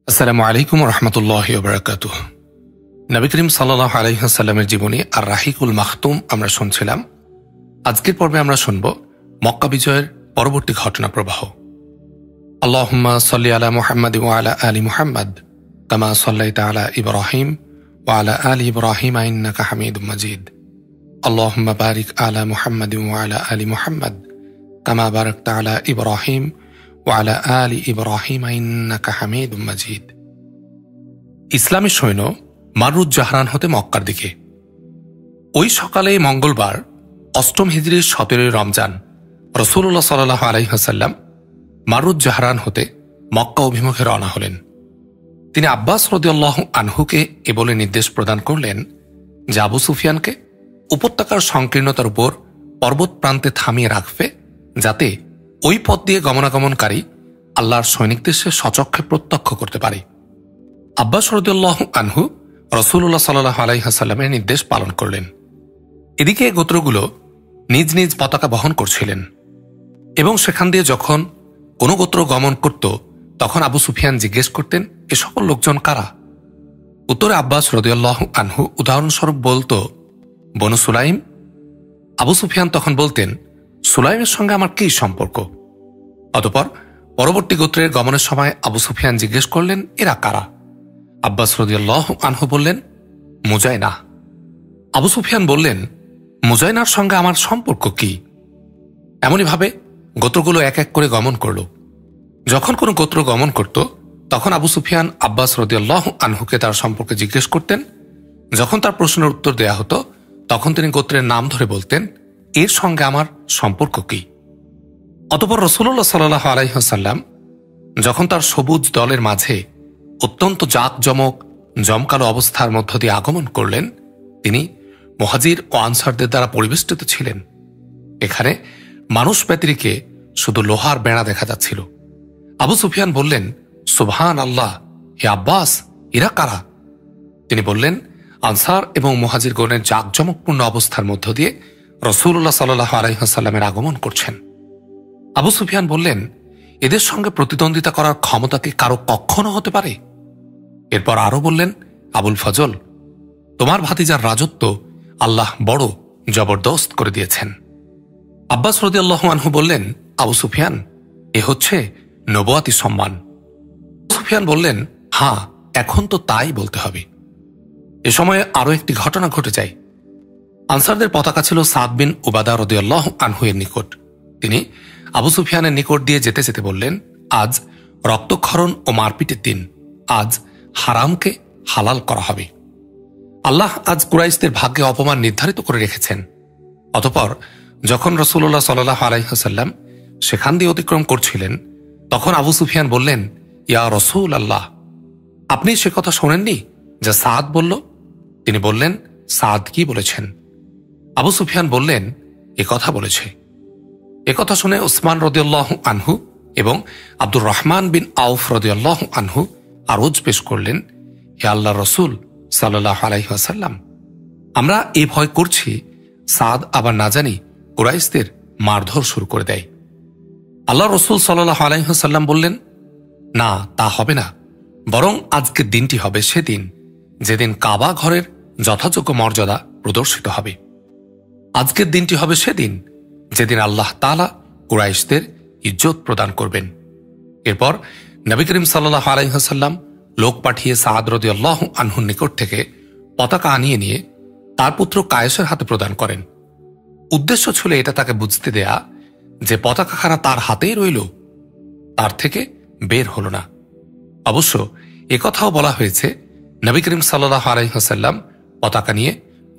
আসসালামু আলাইকুম রহমতুল্লাহি ওয়া বারাকাতুহু। নবী করিম সাল্লাল্লাহু আলাইহি ওয়াসাল্লামের জীবনী আর রাহিকুল মাখতুম আমরা শুনছিলাম। আজকের পর্বে আমরা শুনব মক্কা বিজয়ের পরবর্তী ঘটনা প্রবাহ। আল্লাহুম্মা সাল্লি আলা মুহাম্মাদ ওয়া আলা আলি মুহাম্মাদ কামা সাল্লাইতা আলা ইব্রাহিম ওয়া আলা আলি ইব্রাহিম ইন্নাকা হামিদুম মাজিদ। আল্লাহুম্মা বারিক আলা মুহাম্মাদ ওয়া আলা আলি মুহাম্মাদ কামা বারাকতা আলা ইব্রাহিম ওয়া আলা আলি ইব্রাহিম ইন্নাকা হামিদুম মাজিদ। ইসলামী সৈন্য মারুজ জাহরান হতে মক্কার দিকে। ওই সকালে মঙ্গলবার ৮ম হিজরির ১৭ রমজান রাসূলুল্লাহ সাল্লাল্লাহু আলাইহি ওয়াসাল্লাম মারুজ জাহরান হতে মক্কা অভিমুখে রওনা হলেন। তিনি আব্বাস রাদিয়াল্লাহু আনহুকে এ বলে নির্দেশ প্রদান করলেন যে আবু সুফিয়ানকে উপত্যকার সংকীর্ণতার উপর পর্বত প্রান্তে থামিয়ে রাখবে, যাতে ওই পথ দিয়ে গমনাগমনকারী আল্লাহর সৈনিকদের সে সচক্ষে প্রত্যক্ষ করতে পারে। আব্বাস রাদিয়াল্লাহু আনহু রাসূলুল্লাহ সাল্লাল্লাহু আলাইহি ওয়াসাল্লামের নির্দেশ পালন করলেন। এদিকে গোত্রগুলো নিজ নিজ পতাকা বহন করছিলেন এবং সেখান দিয়ে যখন কোনো গোত্র গমন করত তখন আবু সুফিয়ান জিজ্ঞেস করতেন, এ সকল লোকজন কারা? উত্তরে আব্বাস রাদিয়াল্লাহু আনহু উদাহরণস্বরূপ বলতো, বনু সুলাইম। আবু সুফিয়ান তখন বলতেন, সুলাইমের সঙ্গে আমার কি সম্পর্ক? অতঃপর পরবর্তী গোত্রের গমনের সময় আবু সুফিয়ান জিজ্ঞেস করলেন, এরা কারা? আব্বাস রাদিয়াল্লাহু আনহু বললেন, মুজাইনা। আবু সুফিয়ান বললেন, মুজাইনার সঙ্গে আমার সম্পর্ক কি? এমনইভাবে গোত্রগুলো এক এক করে গমন করল। যখন কোনো গোত্র গমন করত তখন আবু সুফিয়ান আব্বাস রাদিয়াল্লাহু আনহুকে তার সম্পর্কে জিজ্ঞেস করতেন। যখন তার প্রশ্নের উত্তর দেয়া হতো তখন তিনি গোত্রের নাম ধরে বলতেন, এর সঙ্গে আমার সম্পর্ক কি? অতঃপর রাসূলুল্লাহ সাল্লাল্লাহু আলাইহি ওয়াসাল্লাম যখন তার সবুজ দলের মাঝে অত্যন্ত জাঁকজমক জমকালো অবস্থার মধ্য দিয়ে আগমন করলেন, তিনি মুহাজির ও আনসারদের দ্বারা পরিবেষ্টিত ছিলেন। এখানে মানুষ ব্যতিরেকে শুধু লোহার বেড়া দেখা যাচ্ছিল। আবু সুফিয়ান বললেন, সুবহান আল্লাহ, হে আব্বাস, এরা কারা? তিনি বললেন, আনসার এবং মুহাজিরগণের জাঁকজমকপূর্ণ অবস্থার মধ্য দিয়ে রাসূলুল্লাহ সাল্লাল্লাহু আলাইহি ওয়াসাল্লামের আগমন করছেন। আবু সুফিয়ান বললেন, এদের সঙ্গে প্রতিদ্বন্দ্বিতা করার ক্ষমতা কি কারো কখনো হতে পারে? এরপর আরো বললেন, আবুল ফজল, তোমার ভাতিজার রাজত্ব আল্লাহ বড় জবরদস্ত করে দিয়েছেন। আব্বাস রাদিয়াল্লাহু আনহু বললেন, আবু সুফিয়ান, এ হচ্ছে নবুয়াতি সম্মান। সুফিয়ান বললেন, হ্যাঁ, এখন তো তাই বলতে হবে। এ সময়ে আরো একটি ঘটনা ঘটে যায়। আনসারদের পতাকা ছিল সাদ বিন উবাদা রাদিয়াল্লাহু আনহু এর নিকট। তিনি আবু সুফিয়ানের নিকট দিয়ে যেতে যেতে বললেন, আজ রক্তক্ষরণ ও মারপিটের দিন। আজ হারামকে হালাল করা হবে। আল্লাহ আজ কুরাইশদের ভাগ্যে অপমান নির্ধারিত করে রেখেছেন। অতঃপর যখন রাসূলুল্লাহ সাল্লাল্লাহু আলাইহি ওয়াসাল্লাম সেখান দিয়ে অতিক্রম করছিলেন তখন আবু সুফিয়ান বললেন, ইয়া রাসূল আল্লাহ, আপনি সে কথা শোনেননি যা সাদ বলল? তিনি বললেন, সাদ কি বলেছেন? আবু সুফিয়ান বললেন, এ কথা বলেছে। একথা শুনে উসমান রাদিয়াল্লাহু আনহু এবং আব্দুর রহমান বিন আউফ রাদিয়াল্লাহু আনহু আরজ পেশ করলেন, হে আল্লাহর রাসূল সাল্লাল্লাহু আলাইহি ওয়াসাল্লাম, আমরা এই ভয় করছি সাদ আবার না জানি কুরাইশদের মারধর শুরু করে দেয়। আল্লাহর রাসূল সাল্লাল্লাহু আলাইহি ওয়াসাল্লাম বললেন, না, তা হবে না, বরং আজকের দিনটি হবে সেদিন যেদিন কাবা ঘরের যথাযোগ্য মর্যাদা প্রদর্শিত হবে। আজকের দিনটি হবে সেদিন যেদিন আল্লাহ তাআলা কুরাইশদের ইজ্জত প্রদান করবেন। এরপর নবী করিম সাল্লাল্লাহু আলাইহি ওয়াসাল্লাম লোক পাঠিয়ে সাদ রাদিয়াল্লাহু আনহুর নিকট থেকে পতাকা আনিয়ে নিয়ে তার পুত্র কায়েসের হাতে প্রদান করেন। উদ্দেশ্য ছিল এটা তাকে বুঝতে দেয়া যে পতাকাখানা তার হাতেই রইল, তার থেকে বের হল না। অবশ্য একথাও বলা হয়েছে, নবী করিম সাল্লাল্লাহু আলাইহি ওয়াসাল্লাম পতাকা নিয়ে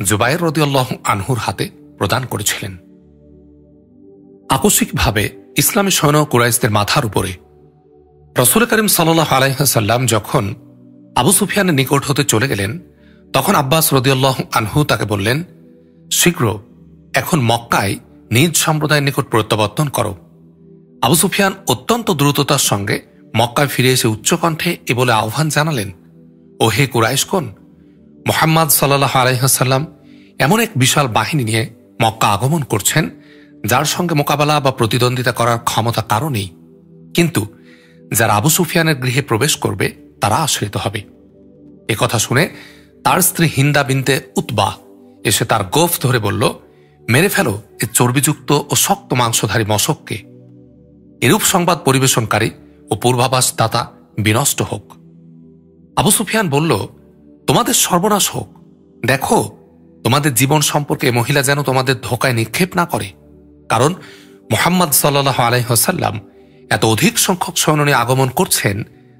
জুবাইর রাদিয়াল্লাহু আনহুর হাতে প্রদান করেছিলেন। আকস্মিকভাবে ইসলামী সৈন্য কুরাইশদের মাথার উপরে। রাসূল করিম সাল্লাল্লাহু আলাইহি ওয়াসাল্লাম যখন আবু সুফিয়ানের নিকট হতে চলে গেলেন তখন আব্বাস রাদিয়াল্লাহু আনহু তাকে বললেন, শীঘ্র এখন মক্কায় নিজ সম্প্রদায়ের নিকট প্রত্যাবর্তন করো। আবু সুফিয়ান অত্যন্ত দ্রুততার সঙ্গে মক্কায় ফিরে এসে উচ্চকণ্ঠে এ বলে আহ্বান জানালেন, ও হে কুরাইশগণ, মুহাম্মদ সাল্লাল্লাহু আলাইহি ওয়াসাল্লাম এমন এক বিশাল বাহিনী নিয়ে মক্কা আগমন করছেন যার সঙ্গে মোকাবেলা বা প্রতিদ্বন্দ্বিতা করার ক্ষমতা কারো নেই। কিন্তু যারা আবু সুফিয়ানের গৃহে প্রবেশ করবে তারা আশ্রিত হবে। একথা শুনে তার স্ত্রী হিন্দা বিনতে উতবা এসে তার গোফ ধরে বলল, মেরে ফেলো এ চর্বিযুক্ত ও শক্ত মাংসধারী মশককে। এরূপ সংবাদ পরিবেশনকারী ও পূর্বাভাস দাতা বিনষ্ট হোক। আবু সুফিয়ান বলল, তোমাদের সর্বনাশ হোক। দেখো, তোমাদের জীবন সম্পর্কে মহিলা যেন তোমাদের ধোকায় নিক্ষেপ না করে, কারণ মুহাম্মদ সাল্লাল্লাহু আলাইহি ওয়াসাল্লাম এত অধিক সংখ্যক সৈন্য আগমন করছেন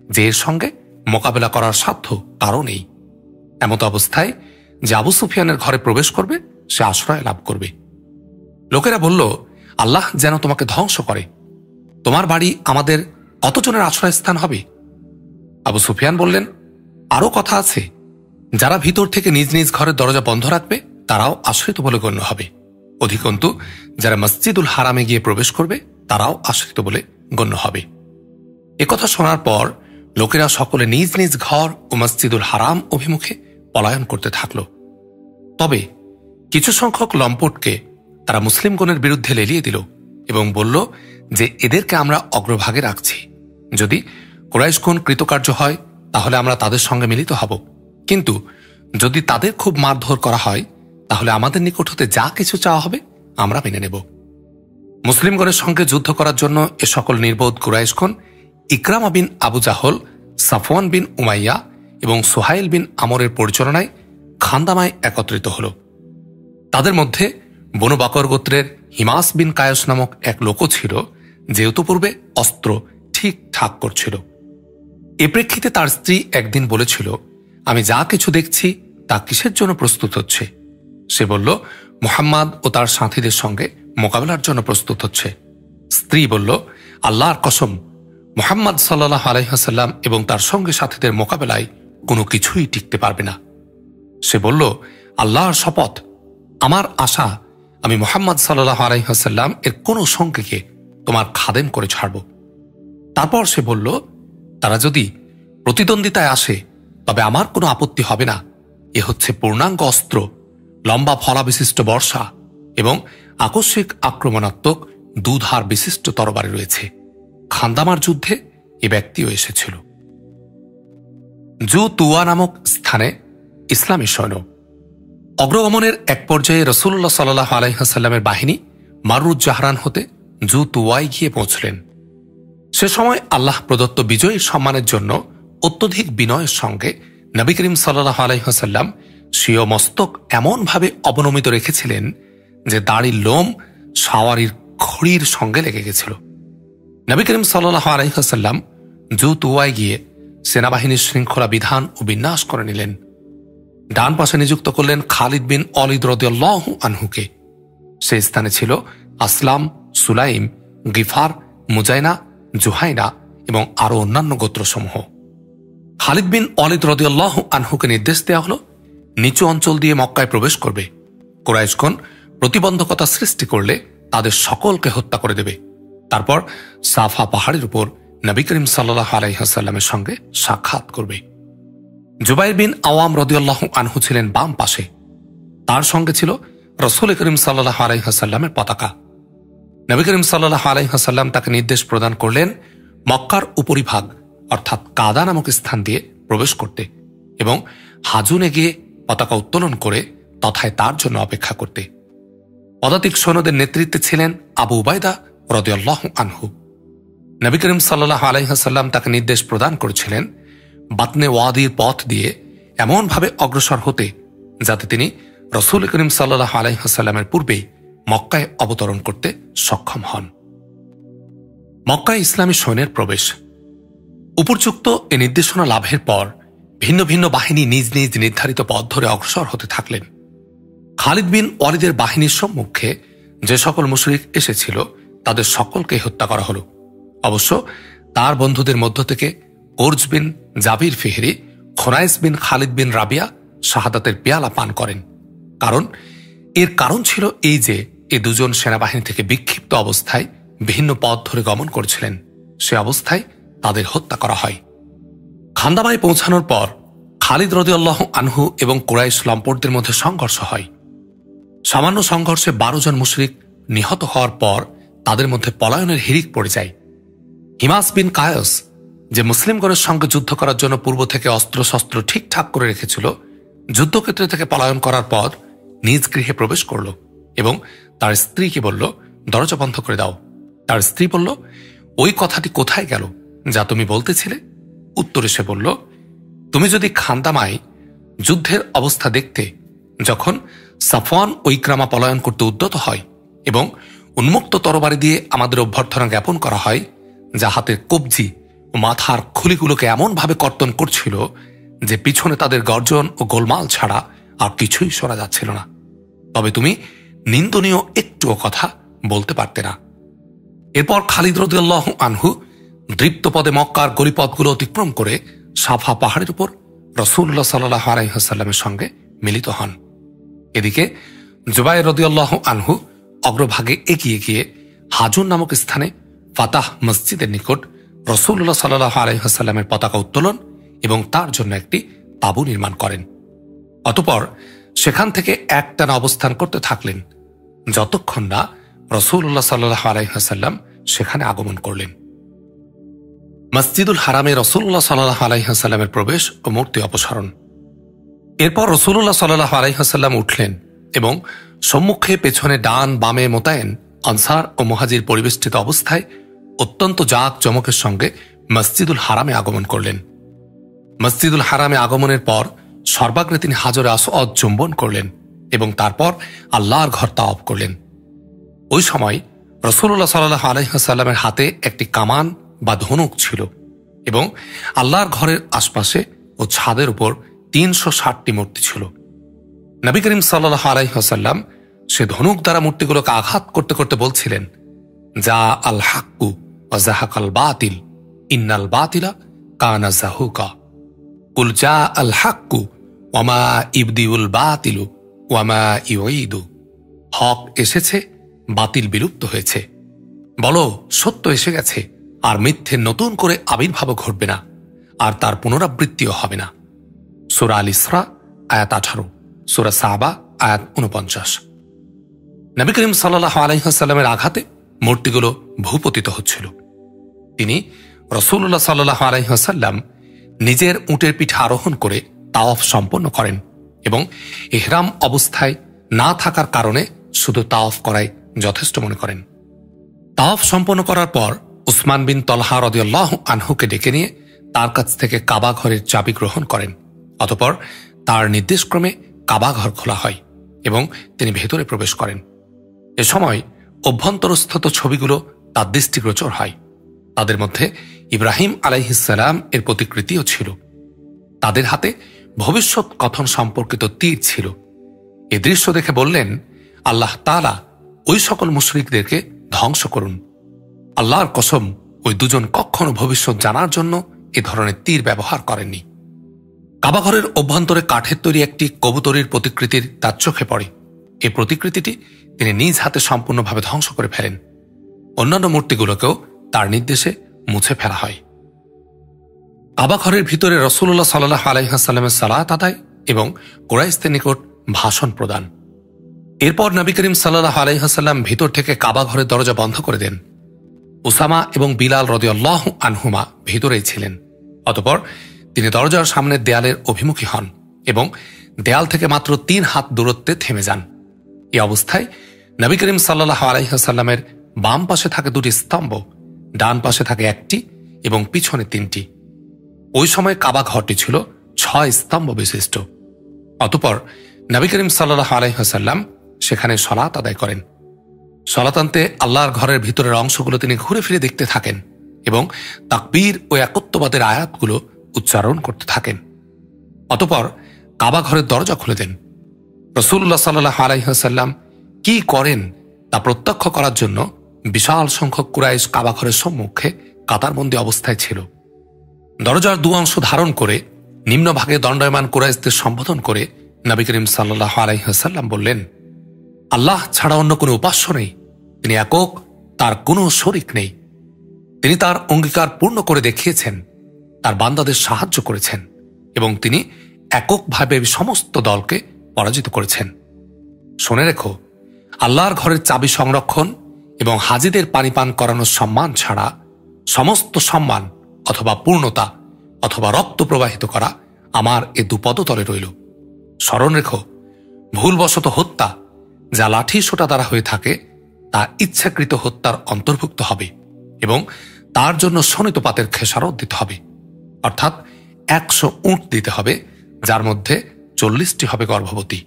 যে এর সঙ্গে মোকাবেলা করার সাধ্য কারও নেই। এমত অবস্থায় যে আবু সুফিয়ানের ঘরে প্রবেশ করবে সে আশ্রয় লাভ করবে। লোকেরা বলল, আল্লাহ যেন তোমাকে ধ্বংস করে। তোমার বাড়ি আমাদের কতজনের আশ্রয়স্থান হবে? আবু সুফিয়ান বললেন, আরও কথা আছে। যারা ভিতর থেকে নিজ নিজ ঘরের দরজা বন্ধ রাখবে তারাও আশ্রিত বলে গণ্য হবে। অধিকন্তু যারা মসজিদুল হারামে গিয়ে প্রবেশ করবে তারাও আশ্রিত বলে গণ্য হবে। একথা শোনার পর লোকেরা সকলে নিজ নিজ ঘর ও মসজিদুল হারাম অভিমুখে পলায়ন করতে থাকল। তবে কিছু সংখ্যক লম্পটকে তারা মুসলিমগণের বিরুদ্ধে লেলিয়ে দিল এবং বলল যে এদেরকে আমরা অগ্রভাগে রাখছি। যদি কুরাইশগণ কৃতকার্য হয় তাহলে আমরা তাদের সঙ্গে মিলিত হব, কিন্তু যদি তাদের খুব মারধর করা হয় তাহলে আমাদের নিকট হতে যা কিছু চাওয়া হবে আমরা মেনে নেব। মুসলিমগণের সঙ্গে যুদ্ধ করার জন্য এ সকল নির্বোধ কুরাইশগণ ইকরামা বিন আবু জাহল, সাফওয়ান বিন উমাইয়া এবং সুহাইল বিন আমরের পরিচালনায় খান্দামায় একত্রিত হল। তাদের মধ্যে বনু বকর গোত্রের হিমাস বিন কায়স নামক এক লোকও ছিল, যে ইতোপূর্বে অস্ত্র ঠিকঠাক করছিল। এ প্রেক্ষিতে তার স্ত্রী একদিন বলেছিল, আমি যা কিছু দেখছি তা কিসের জন্য প্রস্তুত হচ্ছে? সে বলল, মুহাম্মদ ও তার সাথীদের সঙ্গে মোকাবেলার জন্য প্রস্তুত হচ্ছে। স্ত্রী বলল, আল্লাহর কসম, মুহাম্মদ সাল্লাল্লাহু আলাইহি ওয়াসাল্লাম এবং তার সঙ্গে সাথীদের মোকাবেলায় কোনো কিছুই টিকতে পারবে না। সে বলল, আল্লাহর শপথ, আমার আশা আমি মুহাম্মদ সাল্লাল্লাহু আলাইহি ওয়াসাল্লাম এর কোনো সঙ্গীকে তোমার খাদেম করে ছাড়ব। তারপর সে বলল, তারা যদি প্রতিদ্বন্দ্বিতায় আসে তবে আমার কোনো আপত্তি হবে না। এ হচ্ছে পূর্ণাঙ্গ অস্ত্র, লম্বা ফলা বিশিষ্ট বর্ষা এবং আকস্মিক আক্রমণাত্মক দুধার বিশিষ্ট তরবারি রয়েছে। খান্দামার যুদ্ধে এ ব্যক্তিও এসেছিল। জু তুয়া নামক স্থানে ইসলামী সৈন্য অগ্রগমনের এক পর্যায়ে রাসূলুল্লাহ সাল্লাল্লাহু আলাইহি ওয়াসাল্লামের বাহিনী মারুজ জাহরান হতে জু তুয়ায় গিয়ে পৌঁছলেন। সে সময় আল্লাহ প্রদত্ত বিজয়ীর সম্মানের জন্য অত্যধিক বিনয়ের সঙ্গে নবী করিম সাল্লাল্লাহু আলাইহি ওয়াসাল্লাম স্বীয় মস্তক এমনভাবে অবনমিত রেখেছিলেন যে দাড়ির লোম সাওয়ারির খড়ির সঙ্গে লেগে গেছিল। নবী করিম সাল্লাল্লাহু আলাইহি ওয়াসাল্লাম জু তুয়ায় গিয়ে সেনাবাহিনীর শৃঙ্খলা বিধান ও বিন্যাস করে নিলেন। ডান পাশে নিযুক্ত করলেন খালিদ বিন ওয়ালিদ রাদিয়াল্লাহু আনহুকে। সেই স্থানে ছিল আসলাম, সুলাইম, গিফার, মুজাইনা, জুহাইনা এবং আরো অন্যান্য গোত্রসমূহ। খালিদ বিন ওয়ালিদ রাদিয়াল্লাহু আনহুকে নির্দেশ দেওয়া হল, নিচু অঞ্চল দিয়ে মক্কায় প্রবেশ করবে। কুরাইশগণ প্রতিবন্ধকতা সৃষ্টি করলে তাদের সকলকে হত্যা করে দেবে। তারপর সাফা পাহাড়ের উপর নবী করিম সাল্লাল্লাহু আলাইহি ওয়াসাল্লামের সঙ্গে সাক্ষাৎ করবে। জুবাইর বিন আওয়াম রাদিয়াল্লাহু আনহু ছিলেন বাম পাশে। তার সঙ্গে ছিল রাসূল করিম সাল্লাল্লাহু আলাইহি ওয়াসাল্লামের পতাকা। নবী করিম সাল্লাল্লাহু আলাইহি ওয়াসাল্লাম তাকে নির্দেশ প্রদান করলেন মক্কার উপরিভাগ অর্থাৎ কাদা নামক স্থান দিয়ে প্রবেশ করতে এবং হাজুনে গিয়ে পতাকা উত্তোলন করে তথায় তার জন্য অপেক্ষা করতে। পদাতিক সৈন্যদের নেতৃত্বে ছিলেন আবু উবাইদা রাদিয়াল্লাহু আনহু। নবী করিম সাল্লাল্লাহু আলাইহি ওয়াসাল্লাম তাকে নির্দেশ প্রদান করেছিলেন বাতনে ওয়াদির পথ দিয়ে এমনভাবে অগ্রসর হতে যাতে তিনি রাসূল করিম সাল্লাল্লাহু আলাইহি ওয়াসাল্লামের পূর্বে মক্কায় অবতরণ করতে সক্ষম হন। মক্কায় ইসলামী সৈন্যের প্রবেশ। উপর্যুক্ত এ নির্দেশনা লাভের পর ভিন্ন ভিন্ন বাহিনী নিজ নিজ নির্ধারিত পথ ধরে অগ্রসর হতে থাকলেন। খালিদ বিন ওয়ালিদের বাহিনীর সম্মুখে যে সকল মুশরিক এসেছিল তাদের সকলকে হত্যা করা হল। অবশ্য তার বন্ধুদের মধ্য থেকে ওরজ বিন জাবির ফিহরি, খোনাইস বিন খালিদ বিন রাবিয়া শাহাদাতের পেয়ালা পান করেন। এর কারণ ছিল এই যে এ দুজন সেনাবাহিনী থেকে বিক্ষিপ্ত অবস্থায় ভিন্ন পথ ধরে গমন করছিলেন। সে অবস্থায় তাদের হত্যা করা হয়। খান্দামায় পৌঁছানোর পর খালিদ রাদিয়াল্লাহু আনহু এবং কুরাইশ লম্পটদের মধ্যে সংঘর্ষ হয়। সামান্য সংঘর্ষে 12 জন মুশরিক নিহত হওয়ার পর তাদের মধ্যে পলায়নের হিড়িক পড়ে যায়। হিমাস বিন কায়স যে মুসলিমগণের সঙ্গে যুদ্ধ করার জন্য পূর্ব থেকে অস্ত্রশস্ত্র ঠিকঠাক করে রেখেছিল, যুদ্ধক্ষেত্র থেকে পলায়ন করার পর নিজ গৃহে প্রবেশ করল এবং তার স্ত্রীকে বলল, দরজা বন্ধ করে দাও। তার স্ত্রী বলল, ওই কথাটি কোথায় গেল যা তুমি বলতেছিলে? উত্তরে সে বলল, তুমি যদি খান্দামায় যুদ্ধের অবস্থা দেখতে, যখন সাফওয়ান ও ইকরামা পলায়ন করতে উদ্যত হয় এবং উন্মুক্ত তরবারি দিয়ে আমাদের অভ্যর্থনা জ্ঞাপন করা হয়, যা হাতের কবজি ও মাথার খুলিগুলোকে এমনভাবে কর্তন করছিল যে পিছনে তাদের গর্জন ও গোলমাল ছাড়া আর কিছুই শোনা যাচ্ছিল না, তবে তুমি নিন্দনীয় একটুও কথা বলতে পারতে না। এরপর খালিদ রাদিয়াল্লাহু আনহু দৃপ্তপদে মক্কার গলিপথগুলো অতিক্রম করে সাফা পাহাড়ের উপর রাসূলুল্লাহ সাল্লাল্লাহু আলাইহি ওয়াসাল্লামের সঙ্গে মিলিত হন। এদিকে জুবাইর রাদিয়াল্লাহু আনহু অগ্রভাগে এগিয়ে গিয়ে হাজুন নামক স্থানে ফাতাহ মসজিদের নিকট রাসূলুল্লাহ সাল্লাল্লাহু আলাইহি ওয়াসাল্লামের পতাকা উত্তোলন এবং তার জন্য একটি তাঁবু নির্মাণ করেন। অতঃপর সেখান থেকে একটানা অবস্থান করতে থাকলেন যতক্ষণ না রাসূলুল্লাহ সাল্লাল্লাহু আলাইহি ওয়াসাল্লাম সেখানে আগমন করলেন। মসজিদুল হারামে রাসূলুল্লাহ সাল্লাল্লাহু আলাইহি ওয়াসাল্লামের প্রবেশ ও মূর্তি অপসারণ। এরপর রাসূলুল্লাহ সাল্লাল্লাহু আলাইহি ওয়াসাল্লাম উঠলেন এবং সম্মুখে পেছনে ডান বামে মোতায়েন আনসার ও মুহাজির পরিবেষ্টিত অবস্থায় অত্যন্ত জাঁকজমকের সঙ্গে মসজিদুল হারামে আগমন করলেন। মসজিদুল হারামে আগমনের পর সর্বাগ্রে তিনি হাজরে আসওয়াদ চুম্বন করলেন এবং তারপর আল্লাহর ঘর তাওয়াফ করলেন। ওই সময় রাসূলুল্লাহ সাল্লাল্লাহু আলাইহি ওয়াসাল্লামের হাতে একটি কামান বা ধনুক ছিল এবং আল্লাহর ঘরের আশপাশে ও ছাদের উপর ৩৬০টি মূর্তি ছিল। নবী করিম সাল্লাল্লাহু আলাইহি ওয়াসাল্লাম সে ধনুক দ্বারা মূর্তিগুলোকে আঘাত করতে করতে বলছিলেন, যা আল হাক্কু ওয়া যাহাকাল বাতিল ইন্নাল বাতিলা কানা যাহুকা, কুল জা আল হাক্কু ওয়া মা ইবদিউল বাতিলু ওয়া মা ইউঈদু। হক এসেছে, বাতিল বিলুপ্ত হয়েছে। বলো, সত্য এসে গেছে, আর মিথ্যে নতুন করে আবির্ভাব ঘটবে না, আর তার পুনরাবৃত্তিও হবে না। সূরা আল ইসরা আয়াত 18, সূরা সাবা আয়াত 49। নবী করিম সাল্লাল্লাহু আলাইহি ওয়াসাল্লামের আঘাতে মূর্তিগুলো ভূপতিত হচ্ছিল। তিনি রাসূলুল্লাহ সাল্লাল্লাহু আলাইহি ওয়াসাল্লাম নিজের উটের পিঠে আরোহণ করে তাওয়াফ সম্পন্ন করেন এবং ইহরাম অবস্থায় না থাকার কারণে শুধু তাওয়াফ করাই যথেষ্ট মনে করেন। তাওয়াফ সম্পন্ন করার পর উসমান বিন তলহা রাদিয়াল্লাহু আনহুকে ডেকে নিয়ে তার কাছ থেকে কাবা ঘরের চাবি গ্রহণ করেন। অতঃপর তার নির্দেশক্রমে কাবা ঘর খোলা হয় এবং তিনি ভেতরে প্রবেশ করেন। এ সময় অভ্যন্তরস্থ ছবিগুলো তার দৃষ্টিগোচর হয়। তাদের মধ্যে ইব্রাহিম আলাইহিস সালাম এর প্রতিকৃতিও ছিল। তাদের হাতে ভবিষ্যৎ কথন সম্পর্কিত তীর ছিল। এ দৃশ্য দেখে বললেন, আল্লাহ তাআলা ওই সকল মুশরিকদেরকে ধ্বংস করুন। আল্লাহর কসম, ওই দুজন কখনো ভবিষ্যৎ জানার জন্য এ ধরনের তীর ব্যবহার করেননি। কাবাঘরের অভ্যন্তরে কাঠের তৈরি একটি কবুতরের প্রতিকৃতির তার চোখে পড়ে। এই প্রতিকৃতিটি তিনি নিজ হাতে সম্পূর্ণভাবে ধ্বংস করে ফেলেন। অন্যান্য মূর্তিগুলোকেও তার নির্দেশে মুছে ফেলা হয়। কাবাঘরের ভিতরে রাসূলুল্লাহ সাল্লাল্লাহু আলাইহি ওয়াসাল্লামের সালাত আদায় এবং কুরাইশদের নিকট ভাষণ প্রদান। এরপর নবী করিম সাল্লাল্লাহু আলাইহি ওয়াসাল্লাম ভিতর থেকে কাবাঘরের দরজা বন্ধ করে দেন। উসামা এবং বিলাল রাদিয়াল্লাহু আনহুমা ভিতরেই ছিলেন। অতঃপর তিনি দরজার সামনের দেয়ালের অভিমুখী হন এবং দেয়াল থেকে মাত্র ৩ হাত দূরত্বে থেমে যান। এই অবস্থায় নবী করিম সাল্লাল্লাহু আলাইহি ওয়াসাল্লামের বাম পাশে থাকে 2টি স্তম্ভ, ডান পাশে থাকে 1টি এবং পিছনে 3টি। ওই সময় কাবা ঘরটি ছিল 6 স্তম্ভ বিশিষ্ট। অতঃপর নবী করিম সাল্লাল্লাহু আলাইহি ওয়াসাল্লাম সেখানে সালাত আদায় করেন। সালাতান্তে আল্লাহর ঘরের ভিতরের অংশগুলো তিনি ঘুরে ফিরে দেখতে থাকেন এবং তাকবীর ও একত্ববাদের আয়াতগুলো উচ্চারণ করতে থাকেন। অতঃপর কাবা ঘরের দরজা খুলে দেন। রাসূলুল্লাহ সাল্লাল্লাহু আলাইহি ওয়াসাল্লাম কি করেন তা প্রত্যক্ষ করার জন্য বিশাল সংখ্যক কুরাইশ কাবা ঘরের সম্মুখে কাতারবন্দী অবস্থায় ছিল। দরজার 2 অংশ ধারণ করে নিম্নভাগে দণ্ডায়মান কুরাইশদের সম্বোধন করে নবী করিম সাল্লাল্লাহু আলাইহি ওয়াসাল্লাম বললেন, আল্লাহ ছাড়া অন্য কোনো উপাস্য নেই, তিনি একক, তার কোনো শরিক নেই। তিনি তার অঙ্গীকার পূর্ণ করে দেখিয়েছেন, তার বান্দাদের সাহায্য করেছেন এবং তিনি এককভাবে সমস্ত দলকে পরাজিত করেছেন। শুনে রেখো, আল্লাহর ঘরের চাবি সংরক্ষণ এবং হাজিদের পানি পান করানোর সম্মান ছাড়া সমস্ত সম্মান অথবা পূর্ণতা অথবা রক্ত প্রবাহিত করা আমার এ দুপদতলে রইল। স্মরণ রেখো, ভুলবশত হত্যা যা লাঠি সোটা দ্বারা হয়ে থাকে তা ইচ্ছাকৃত হত্যার অন্তর্ভুক্ত হবে এবং তার জন্য শোণিতপাতের খেসারত দিতে হবে, অর্থাৎ 100 উট দিতে হবে, যার মধ্যে 40টি হবে গর্ভবতী।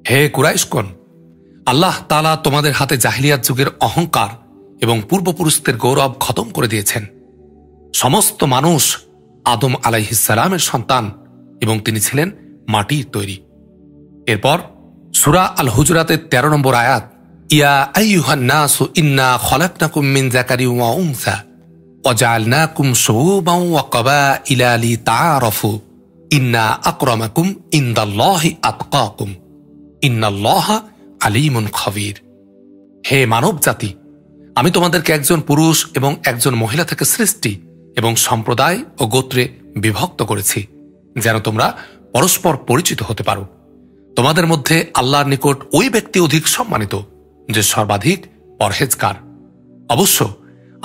হে কুরাইশগণ, আল্লাহ তাআলা তোমাদের হাতে জাহিলিয়াত যুগের অহংকার এবং পূর্বপুরুষদের গৌরব খতম করে দিয়েছেন। সমস্ত মানুষ আদম আলাইহিস সালামের সন্তান এবং তিনি ছিলেন মাটির তৈরি। এরপর সূরা আল হুজুরাতের 13 নম্বর আয়াত, ইয়া আইয়ুহান নাসু ইন্না খলাকনাকুম মিন যাকারিন ওয়া উনসা ওয়া জাআলনাকুম শুউবান ওয়া ক্বাবাইলা লিতাআরাফু ইন্না আকরামাকুম ইনদাল্লাহি আতকাকুম ইন্নাল্লাহা আলিমুন খবীর। হে মানব জাতি, আমি তোমাদেরকে একজন পুরুষ এবং একজন মহিলা থেকে সৃষ্টি এবং সম্প্রদায় ও গোত্রে বিভক্ত করেছি, যেন তোমরা পরস্পর পরিচিত হতে পারো। তোমাদের মধ্যে আল্লাহর নিকট ওই ব্যক্তি অধিক সম্মানিত যে সর্বাধিক পরহেজগার। অবশ্য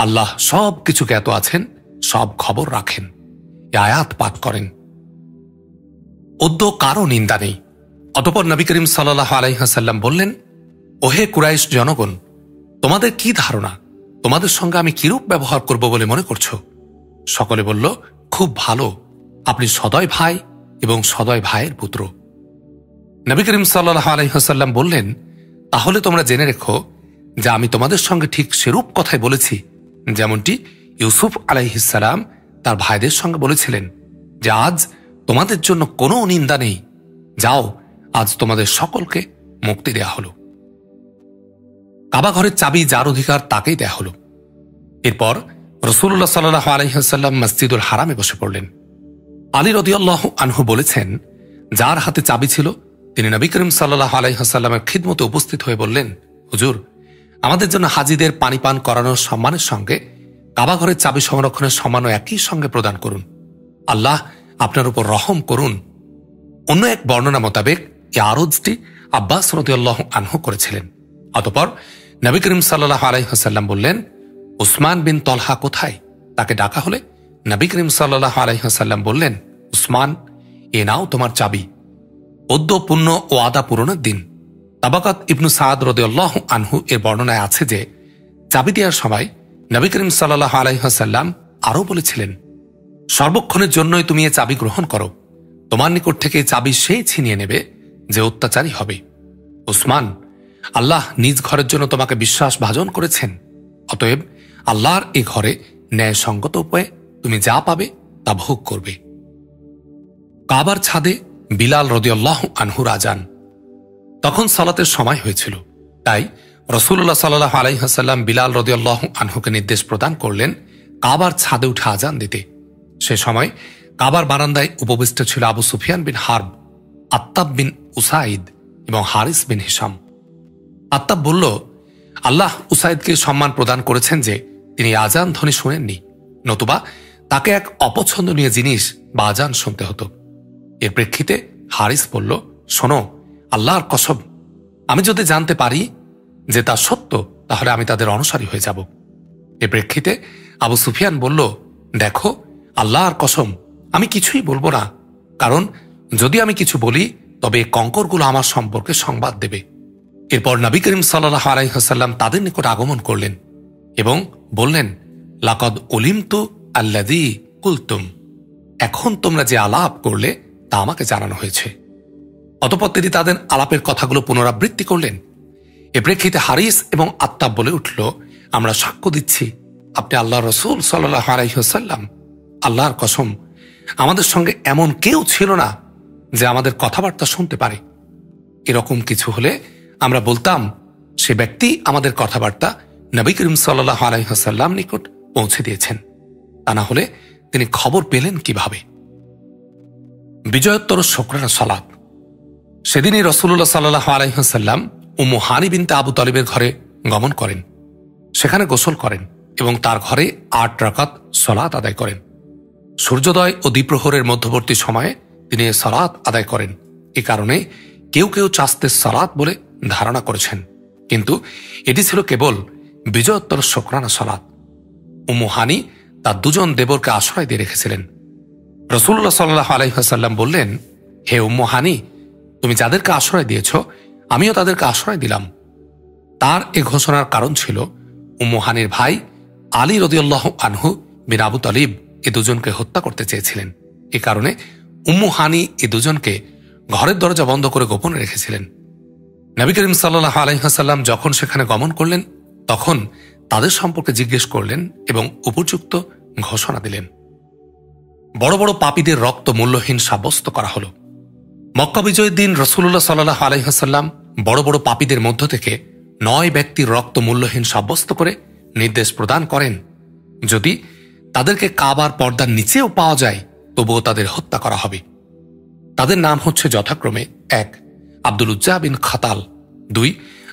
আল্লাহ সব কিছু জ্ঞাত আছেন, সব খবর রাখেন। এ আয়াত পাঠ করেন। অদ্য কারো নিন্দা নেই। অতঃপর নবী করিম সাল্লাল্লাহু আলাইহি ওয়াসাল্লাম বললেন, ওহে কুরাইশ জনগণ, তোমাদের কি ধারণা তোমাদের সঙ্গে আমি কিরূপ ব্যবহার করব বলে মনে করছো? সকলে বলল, খুব ভালো, আপনি সদয় ভাই এবং সদয় ভাইয়ের পুত্র। নবী করিম সাল্লাল্লাহু আলাইহি ওয়াসাল্লাম বললেন, তাহলে তোমরা জেনে রেখো যে আমি তোমাদের সঙ্গে ঠিক সেরূপ কথাই বলেছি যেমনটি ইউসুফ আলাইহিস সালাম তার ভাইদের সঙ্গে বলেছিলেন যে আজ তোমাদের জন্য কোনো নিন্দা নেই, যাও, আজ তোমাদের সকলকে মুক্তি দেয়া হলো। কাবা ঘরের চাবি যার অধিকার তাকেই দেয়া হলো। এরপর রাসূলুল্লাহ সাল্লাল্লাহু আলাইহি ওয়াসাল্লাম মসজিদুল হারামে বসে পড়লেন। আলী রাদিয়াল্লাহু আনহু বলেছেন, যার হাতে চাবি ছিল তিনি নবী করিম সাল্লাল্লাহু আলাইহি ওয়াসাল্লামের খিদমতে উপস্থিত হয়ে বললেন, হুজুর, আমাদের জন্য হাজীদের পানি পান করানোর সম্মানের সঙ্গে কাবা ঘরের চাবি সংরক্ষণের সম্মানও একই সঙ্গে প্রদান করুন। আল্লাহ আপনার উপর রহম করুন। অন্য এক বর্ণনা মোতাবেক এই আরজটি আব্বাস রাদিয়াল্লাহু আনহু করেছিলেন। অতঃপর নবী করিম সাল্লাল্লাহু আলাইহি ওয়াসাল্লাম বললেন, উসমান বিন তলহা কোথায়? তাকে ডাকা হলে নবী করিম সাল্লাল্লাহু আলাইহি ওয়াসাল্লাম বললেন, উসমান, এ নাও তোমার চাবি। অদ্য পুণ্য ও আদা পূরণের দিন। তাবাকাত ইবনু সাদ রাদিয়াল্লাহু আনহু এর বর্ণনায় আছে যে চাবি দেওয়ার সময় নবী করিম সাল্লাল্লাহু আলাইহি ওয়াসাল্লাম আরও বলেছিলেন, সর্বক্ষণের জন্যই তুমি এ চাবি গ্রহণ করো। তোমার নিকট থেকে চাবি সেই ছিনিয়ে নেবে যে অত্যাচারী হবে। উসমান, আল্লাহ নিজ ঘরের জন্য তোমাকে বিশ্বাস ভাজন করেছেন, অতএব আল্লাহর এ ঘরে ন্যায়সঙ্গত উপায়ে তুমি যা পাবে তা ভোগ করবে। কাবার ছাদে বিলাল রাদিয়াল্লাহু আনহুর আজান। তখন সালাতের সময় হয়েছিল, তাই রাসূলুল্লাহ সাল্লাল্লাহু আলাইহি ওয়াসাল্লাম বিলাল রাদিয়াল্লাহু আনহুকে নির্দেশ প্রদান করলেন কাবার ছাদে উঠে আজান দিতে। সে সময় কাবার বারান্দায় উপবিষ্ট ছিল আবু সুফিয়ান বিন হার্ব, আত্তাব বিন উসাইদ এবং হারিস বিন হিশাম। আত্তাব বলল, আল্লাহ উসাইদকে সম্মান প্রদান করেছেন যে তিনি আজান ধ্বনি শুনেননি, নতুবা তাকে এক অপছন্দনীয় জিনিস বা আজান শুনতে হতো। এর প্রেক্ষিতে হারিস বলল, শোনো, আল্লাহর কসম, আমি যদি জানতে পারি যে তা সত্য তাহলে আমি তাদের অনুসারী হয়ে যাব। এর প্রেক্ষিতে আবু সুফিয়ান বলল, দেখো, আল্লাহর কসম, আমি কিছুই বলবো না, কারণ যদি আমি কিছু বলি তবে কঙ্করগুলো আমার সম্পর্কে সংবাদ দেবে। এরপর নবী করিম সাল্লাল্লাহু আলাইহি ওয়াসাল্লাম তাদের নিকট আগমন করলেন এবং বললেন, লাকাদ উলিমতু আল্লাযী কুলতুম, এখন তোমরা যে আলাপ করলে তা আমাকে জানানো হয়েছে। অতঃপর তিনি তাদের আলাপের কথাগুলো পুনরাবৃত্তি করলেন। এ প্রেক্ষিতে হারিস এবং আত্তাব বলে উঠল, আমরা সাক্ষ্য দিচ্ছি আপনি আল্লাহর রাসূল সাল্লাল্লাহু আলাইহি ওয়াসাল্লাম। আল্লাহর কসম, আমাদের সঙ্গে এমন কেউ ছিল না যে আমাদের কথাবার্তা শুনতে পারে। এরকম কিছু হলে আমরা বলতাম সে ব্যক্তি আমাদের কথাবার্তা নবী করিম সাল্লাল্লাহু আলাইহি ওয়াসাল্লাম নিকট পৌঁছে দিয়েছেন, তা না হলে তিনি খবর পেলেন কিভাবে? বিজয়োত্তর শুকরানা সালাত। সেদিনই রাসূলুল্লাহ সাল্লাল্লাহু আলাইহি ওয়াসাল্লাম উম্মু হানি বিনতে আবু তালিবের ঘরে গমন করেন, সেখানে গোসল করেন এবং তার ঘরে 8 রাকাত সালাত আদায় করেন। সূর্যোদয় ও দ্বিপ্রহরের মধ্যবর্তী সময়ে তিনি এ সালাত আদায় করেন। এ কারণে কেউ কেউ চাস্তের সালাত বলে ধারণা করেছেন, কিন্তু এটি ছিল কেবল বিজয়োত্তর শুকরানা সালাত। উম্মু হানি তার দুজন দেবরকে আশ্রয় দিয়ে রেখেছিলেন। রাসূলুল্লাহ সাল্লাল্লাহু আলাইহি ওয়াসাল্লাম বললেন, হে উম্মু হানি, তুমি যাদেরকে আশ্রয় দিয়েছ আমিও তাদেরকে আশ্রয় দিলাম। তার এ ঘোষণার কারণ ছিল উম্মু হানির ভাই আলী রাদিয়াল্লাহু আনহু বিন আবু তালিব এ দুজনকে হত্যা করতে চেয়েছিলেন। এ কারণে উম্মু হানি এ দুজনকে ঘরের দরজা বন্ধ করে গোপনে রেখেছিলেন। নবী করিম সাল্লাল্লাহু আলাইহি ওয়াসাল্লাম যখন সেখানে গমন করলেন তখন তাদের সম্পর্কে জিজ্ঞেস করলেন এবং উপযুক্ত ঘোষণা দিলেন। বড় বড় পাপীদের রক্ত মূল্যহীন সাব্যস্ত করা হল। মক্কা বিজয়ের দিন রাসূলুল্লাহ সাল্লাল্লাহু আলাইহি ওয়াসাল্লাম বড় বড় পাপীদের মধ্য থেকে 9 ব্যক্তির রক্ত মূল্যহীন সাব্যস্ত করে নির্দেশ প্রদান করেন, যদি তাদেরকে কাবার পর্দার নিচেও পাওয়া যায় তবুও তাদের হত্যা করা হবে। তাদের নাম হচ্ছে যথাক্রমে 1 আব্দুল উজ্জা বিন খাতাল, 2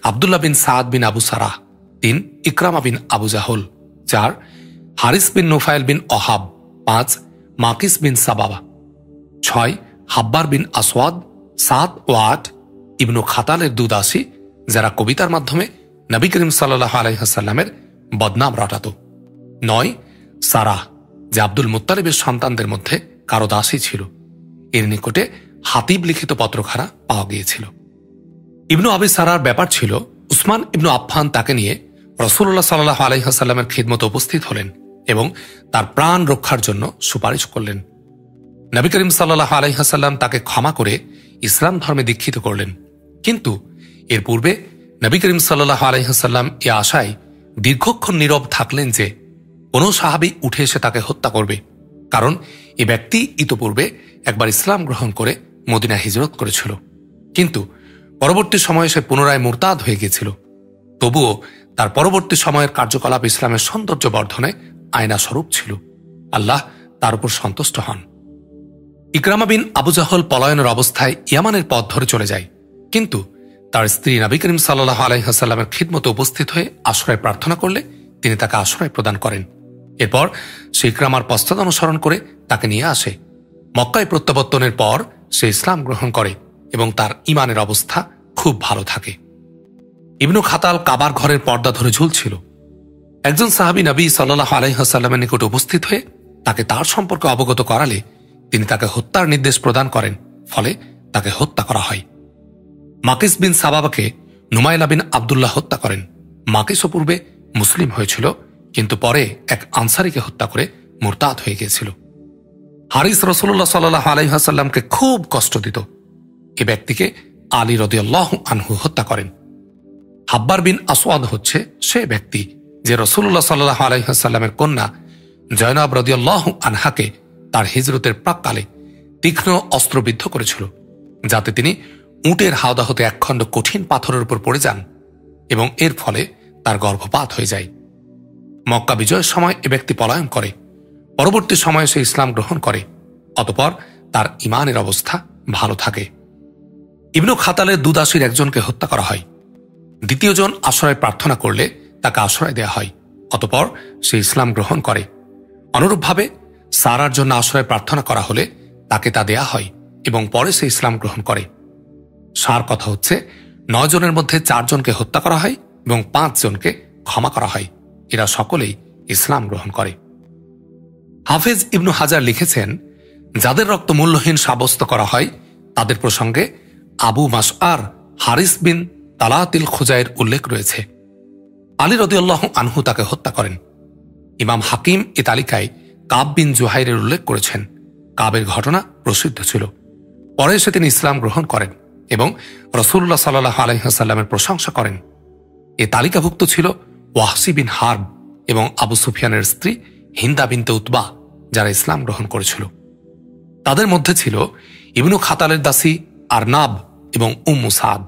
আবদুল্লাহ বিন সাদ বিন আবু সারাহ, 3 ইকরামা বিন আবু জাহল, 4 হারিস বিন নুফাইল বিন ওহাব, 5 মাকিস বিন সাবাবা, 6 হাব্বার বিন আসওয়াদ, 7 ও 8 ইবনু খাতালের দুদাসী যারা কবিতার মাধ্যমে নবী করিম সাল্লাল্লাহু আলাইহি ওয়াসাল্লামের বদনাম রটাত, 9 সারাহ যে আব্দুল মুত্তালিবের সন্তানদের মধ্যে কারো দাসী ছিল। এর নিকটে হাতিব লিখিত পত্রখানা পাওয়া গিয়েছিল। ইবনু আবি সারার ব্যাপার ছিল উসমান ইবনু আফফান তাকে নিয়ে রাসূলুল্লাহ সাল্লাল্লাহু আলাইহি ওয়াসাল্লামের খিদমতে উপস্থিত হলেন এবং তার প্রাণ রক্ষার জন্য সুপারিশ করলেন। নবী করিম সাল্লাল্লাহু আলাইহি ওয়াসাল্লাম তাকে ক্ষমা করে ইসলাম ধর্মে দীক্ষিত করলেন। কিন্তু এর পূর্বে নবী করিম সাল্লাল্লাহু আলাইহি ওয়াসাল্লাম এ আশায় দীর্ঘক্ষণ নীরব থাকলেন যে কোনো সাহাবী উঠে এসে তাকে হত্যা করবে, কারণ এ ব্যক্তি ইতোপূর্বে একবার ইসলাম গ্রহণ করে মদিনা হিজরত করেছিল, কিন্তু পরবর্তী সময়ে সে পুনরায় মুরতাদ হয়ে গিয়েছিল। তবুও তার পরবর্তী সময়ের কার্যকলাপ ইসলামের সৌন্দর্য বর্ধনে আয়না স্বরূপ ছিল। আল্লাহ তার উপর সন্তুষ্ট হন। ইকরামা বিন আবু জাহল পলায়নের অবস্থায় ইয়ামানের পথ ধরে চলে যায়, কিন্তু তার স্ত্রী নবী করিম সাল্লাল্লাহু আলাইহি ওয়াসাল্লামের খিদমতে উপস্থিত হয়ে আশ্রয় প্রার্থনা করলে তিনি তাকে আশ্রয় প্রদান করেন। এরপর সে ইকরামার পশ্চাৎ অনুসরণ করে তাকে নিয়ে আসে। মক্কায় প্রত্যাবর্তনের পর সে ইসলাম গ্রহণ করে এবং তার ঈমানের অবস্থা খুব ভালো থাকে। ইবনু খাতাল কাবার ঘরের পর্দা ধরে ঝুলছিল। একজন সাহাবী নবী সাল্লাল্লাহু আলাইহি ওয়াসাল্লামের নিকট উপস্থিত হয়ে তাকে তার সম্পর্কে অবগত করালে তিনি তাকে হত্যার নির্দেশ প্রদান করেন, ফলে তাকে হত্যা করা হয়। মাকিস বিন সাবাবাকে নুমাইলা বিন আবদুল্লাহ হত্যা করেন। মাকিসও পূর্বে মুসলিম হয়েছিল, কিন্তু পরে এক আনসারীকে হত্যা করে মুরতাদ হয়ে গিয়েছিল। হারিস রাসূলুল্লাহ সাল্লাল্লাহু আলাইহি ওয়াসাল্লামকে খুব কষ্ট দিত। এ ব্যক্তিকে আলী রাদিয়াল্লাহু আনহু হত্যা করেন। হাব্বার বিন আসওয়াদ হচ্ছে সে ব্যক্তি যে রাসূলুল্লাহ সাল্লাল্লাহু আলাইহি ওয়াসাল্লামের কন্যা জয়নাব রাদিয়াল্লাহু আনহাকে তার হিজরতের প্রাক্কালে তীক্ষ্ণ অস্ত্রবিদ্ধ করেছিল, যাতে তিনি উটের হাওদা হতে একখণ্ড কঠিন পাথরের উপর পড়ে যান এবং এর ফলে তার গর্ভপাত হয়ে যায়। মক্কা বিজয়ের সময় এ ব্যক্তি পলায়ন করে। পরবর্তী সময়ে সে ইসলাম গ্রহণ করে, অতঃপর তার ঈমানের অবস্থা ভালো থাকে। ইবনু খাতালের দুদাসীর একজনকে হত্যা করা হয়। দ্বিতীয়জন আশ্রয় প্রার্থনা করলে তাকে আশ্রয় দেয়া হয়, অতঃপর সে ইসলাম গ্রহণ করে। অনুরূপভাবে সারার জন্য আশ্রয় প্রার্থনা করা হলে তাকে তা দেয়া হয় এবং পরে সে ইসলাম গ্রহণ করে। সার কথা হচ্ছে 9 জনের মধ্যে 4 জনকে হত্যা করা হয় এবং 5 জনকে ক্ষমা করা হয়। এরা সকলেই ইসলাম গ্রহণ করে। হাফেজ ইবনু হাজার লিখেছেন, যাদের রক্ত মূল্যহীন সাব্যস্ত করা হয় তাদের প্রসঙ্গে আবু মাসআর হারিস বিন তালাতিল খুজাইর উল্লেখ রয়েছে। আলী রাদিয়াল্লাহু আনহু তাকে হত্যা করেন। ইমাম হাকিম এ তালিকায় কাব বিন জুহাইরের উল্লেখ করেছেন। কাবের ঘটনা প্রসিদ্ধ ছিল। পরে সে তিনি ইসলাম গ্রহণ করেন এবং রাসূলুল্লাহ সাল্লাল্লাহু আলাইহি ওয়াসাল্লামের প্রশংসা করেন। এ তালিকাভুক্ত ছিল ওয়াহসি বিন হারব এবং আবু সুফিয়ানের স্ত্রী হিন্দা বিনতে উতবা, যারা ইসলাম গ্রহণ করেছিল। তাদের মধ্যে ছিল ইবনু খাতালের দাসী আরনাব এবং উম্মু সাদ।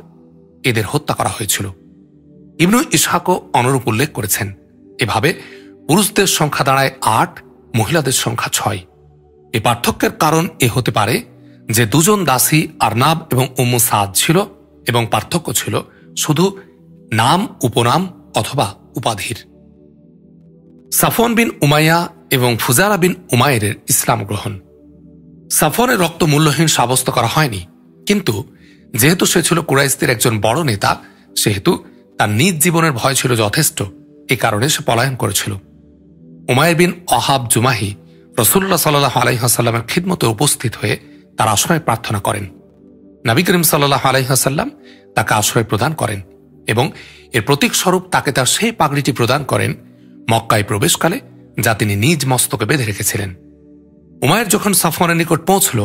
এদের হত্যা করা হয়েছিল। ইবনু ইসহাকও অনুরূপ উল্লেখ করেছেন। এভাবে পুরুষদের সংখ্যা দাঁড়ায় 8, মহিলাদের সংখ্যা 6। এ পার্থক্যের কারণ এ হতে পারে যে 2 জন দাসী আরনাব এবং উম্মু সাদ ছিল এবং পার্থক্য ছিল শুধু নাম, উপনাম অথবা উপাধির। সাফওয়ান বিন উমাইয়া এবং ফুজারা বিন উমাইরের ইসলাম গ্রহণ। সাফওয়ানের রক্ত মূল্যহীন সাব্যস্ত করা হয়নি, কিন্তু যেহেতু সে ছিল কুরাইশদের একজন বড় নেতা, সেহেতু তার নিজ জীবনের ভয় ছিল যথেষ্ট। এ কারণে সে পলায়ন করেছিল। উমাইর বিন ওয়াহাব জুমাহি রাসূলুল্লাহ সাল্লাল্লাহু আলাইহি ওয়াসাল্লামের খিদমতে উপস্থিত হয়ে তার আশ্রয় প্রার্থনা করেন। নবী করিম সাল্লাল্লাহু আলাইহি ওয়াসাল্লাম তাকে আশ্রয় প্রদান করেন এবং এর প্রতীক স্বরূপ তাকে তার সেই পাগড়িটি প্রদান করেন মক্কায় প্রবেশকালে, যা তিনি নিজ মস্তকে বেঁধে রেখেছিলেন। উমাইর যখন সাফওয়ানের নিকট পৌঁছল,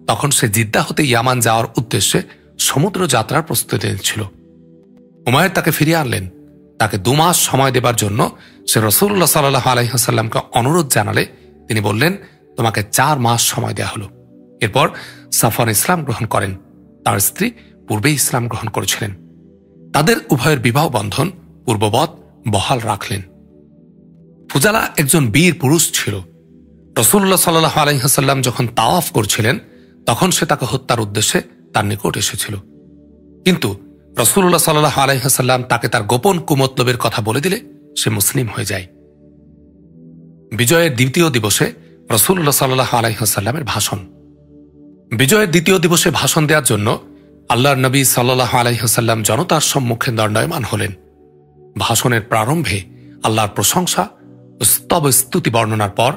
তখন সে জিদ্দা হতে ইয়ামান যাওয়ার উদ্দেশ্যে সমুদ্র যাত্রার প্রস্তুতি নিচ্ছিল। উমাইর তাকে ফিরিয়ে আনলেন। তাকে 2 মাস সময় দেবার জন্য সে রাসূলুল্লাহ সাল্লাল্লাহু আলাইহি ওয়াসাল্লামকে অনুরোধ জানালে তিনি বললেন, তোমাকে 4 মাস সময় দেয়া হলো। এরপর সাফওয়ান ইসলাম গ্রহণ করেন। তার স্ত্রী পূর্বেই ইসলাম গ্রহণ করেছিলেন। তাদের উভয়ের বিবাহ বন্ধন পূর্ববৎ বহাল রাখলেন। ফুজালা একজন বীর পুরুষ ছিল। রাসূলুল্লাহ সাল্লাল্লাহু আলাইহি ওয়াসাল্লাম যখন তাওয়াফ করছিলেন, তখন সে তাকে হত্যার উদ্দেশ্যে তার নিকট এসেছিল। কিন্তু রাসূলুল্লাহ সাল্লাল্লাহু আলাইহি ওয়াসাল্লাম তাকে তার গোপন কুমতলবের কথা বলে দিলে সে মুসলিম হয়ে যায়। বিজয়ের দ্বিতীয় দিবসে রাসূলুল্লাহ সাল্লাল্লাহু আলাইহি ওয়াসাল্লামের ভাষণ। বিজয়ের দ্বিতীয় দিবসে ভাষণ দেওয়ার জন্য আল্লাহর নবী সাল্লাল্লাহু আলাইহি ওয়াসাল্লাম জনতার সম্মুখে দণ্ডায়মান হলেন। ভাষণের প্রারম্ভে আল্লাহর প্রশংসা ও স্তব স্তুতি বর্ণনার পর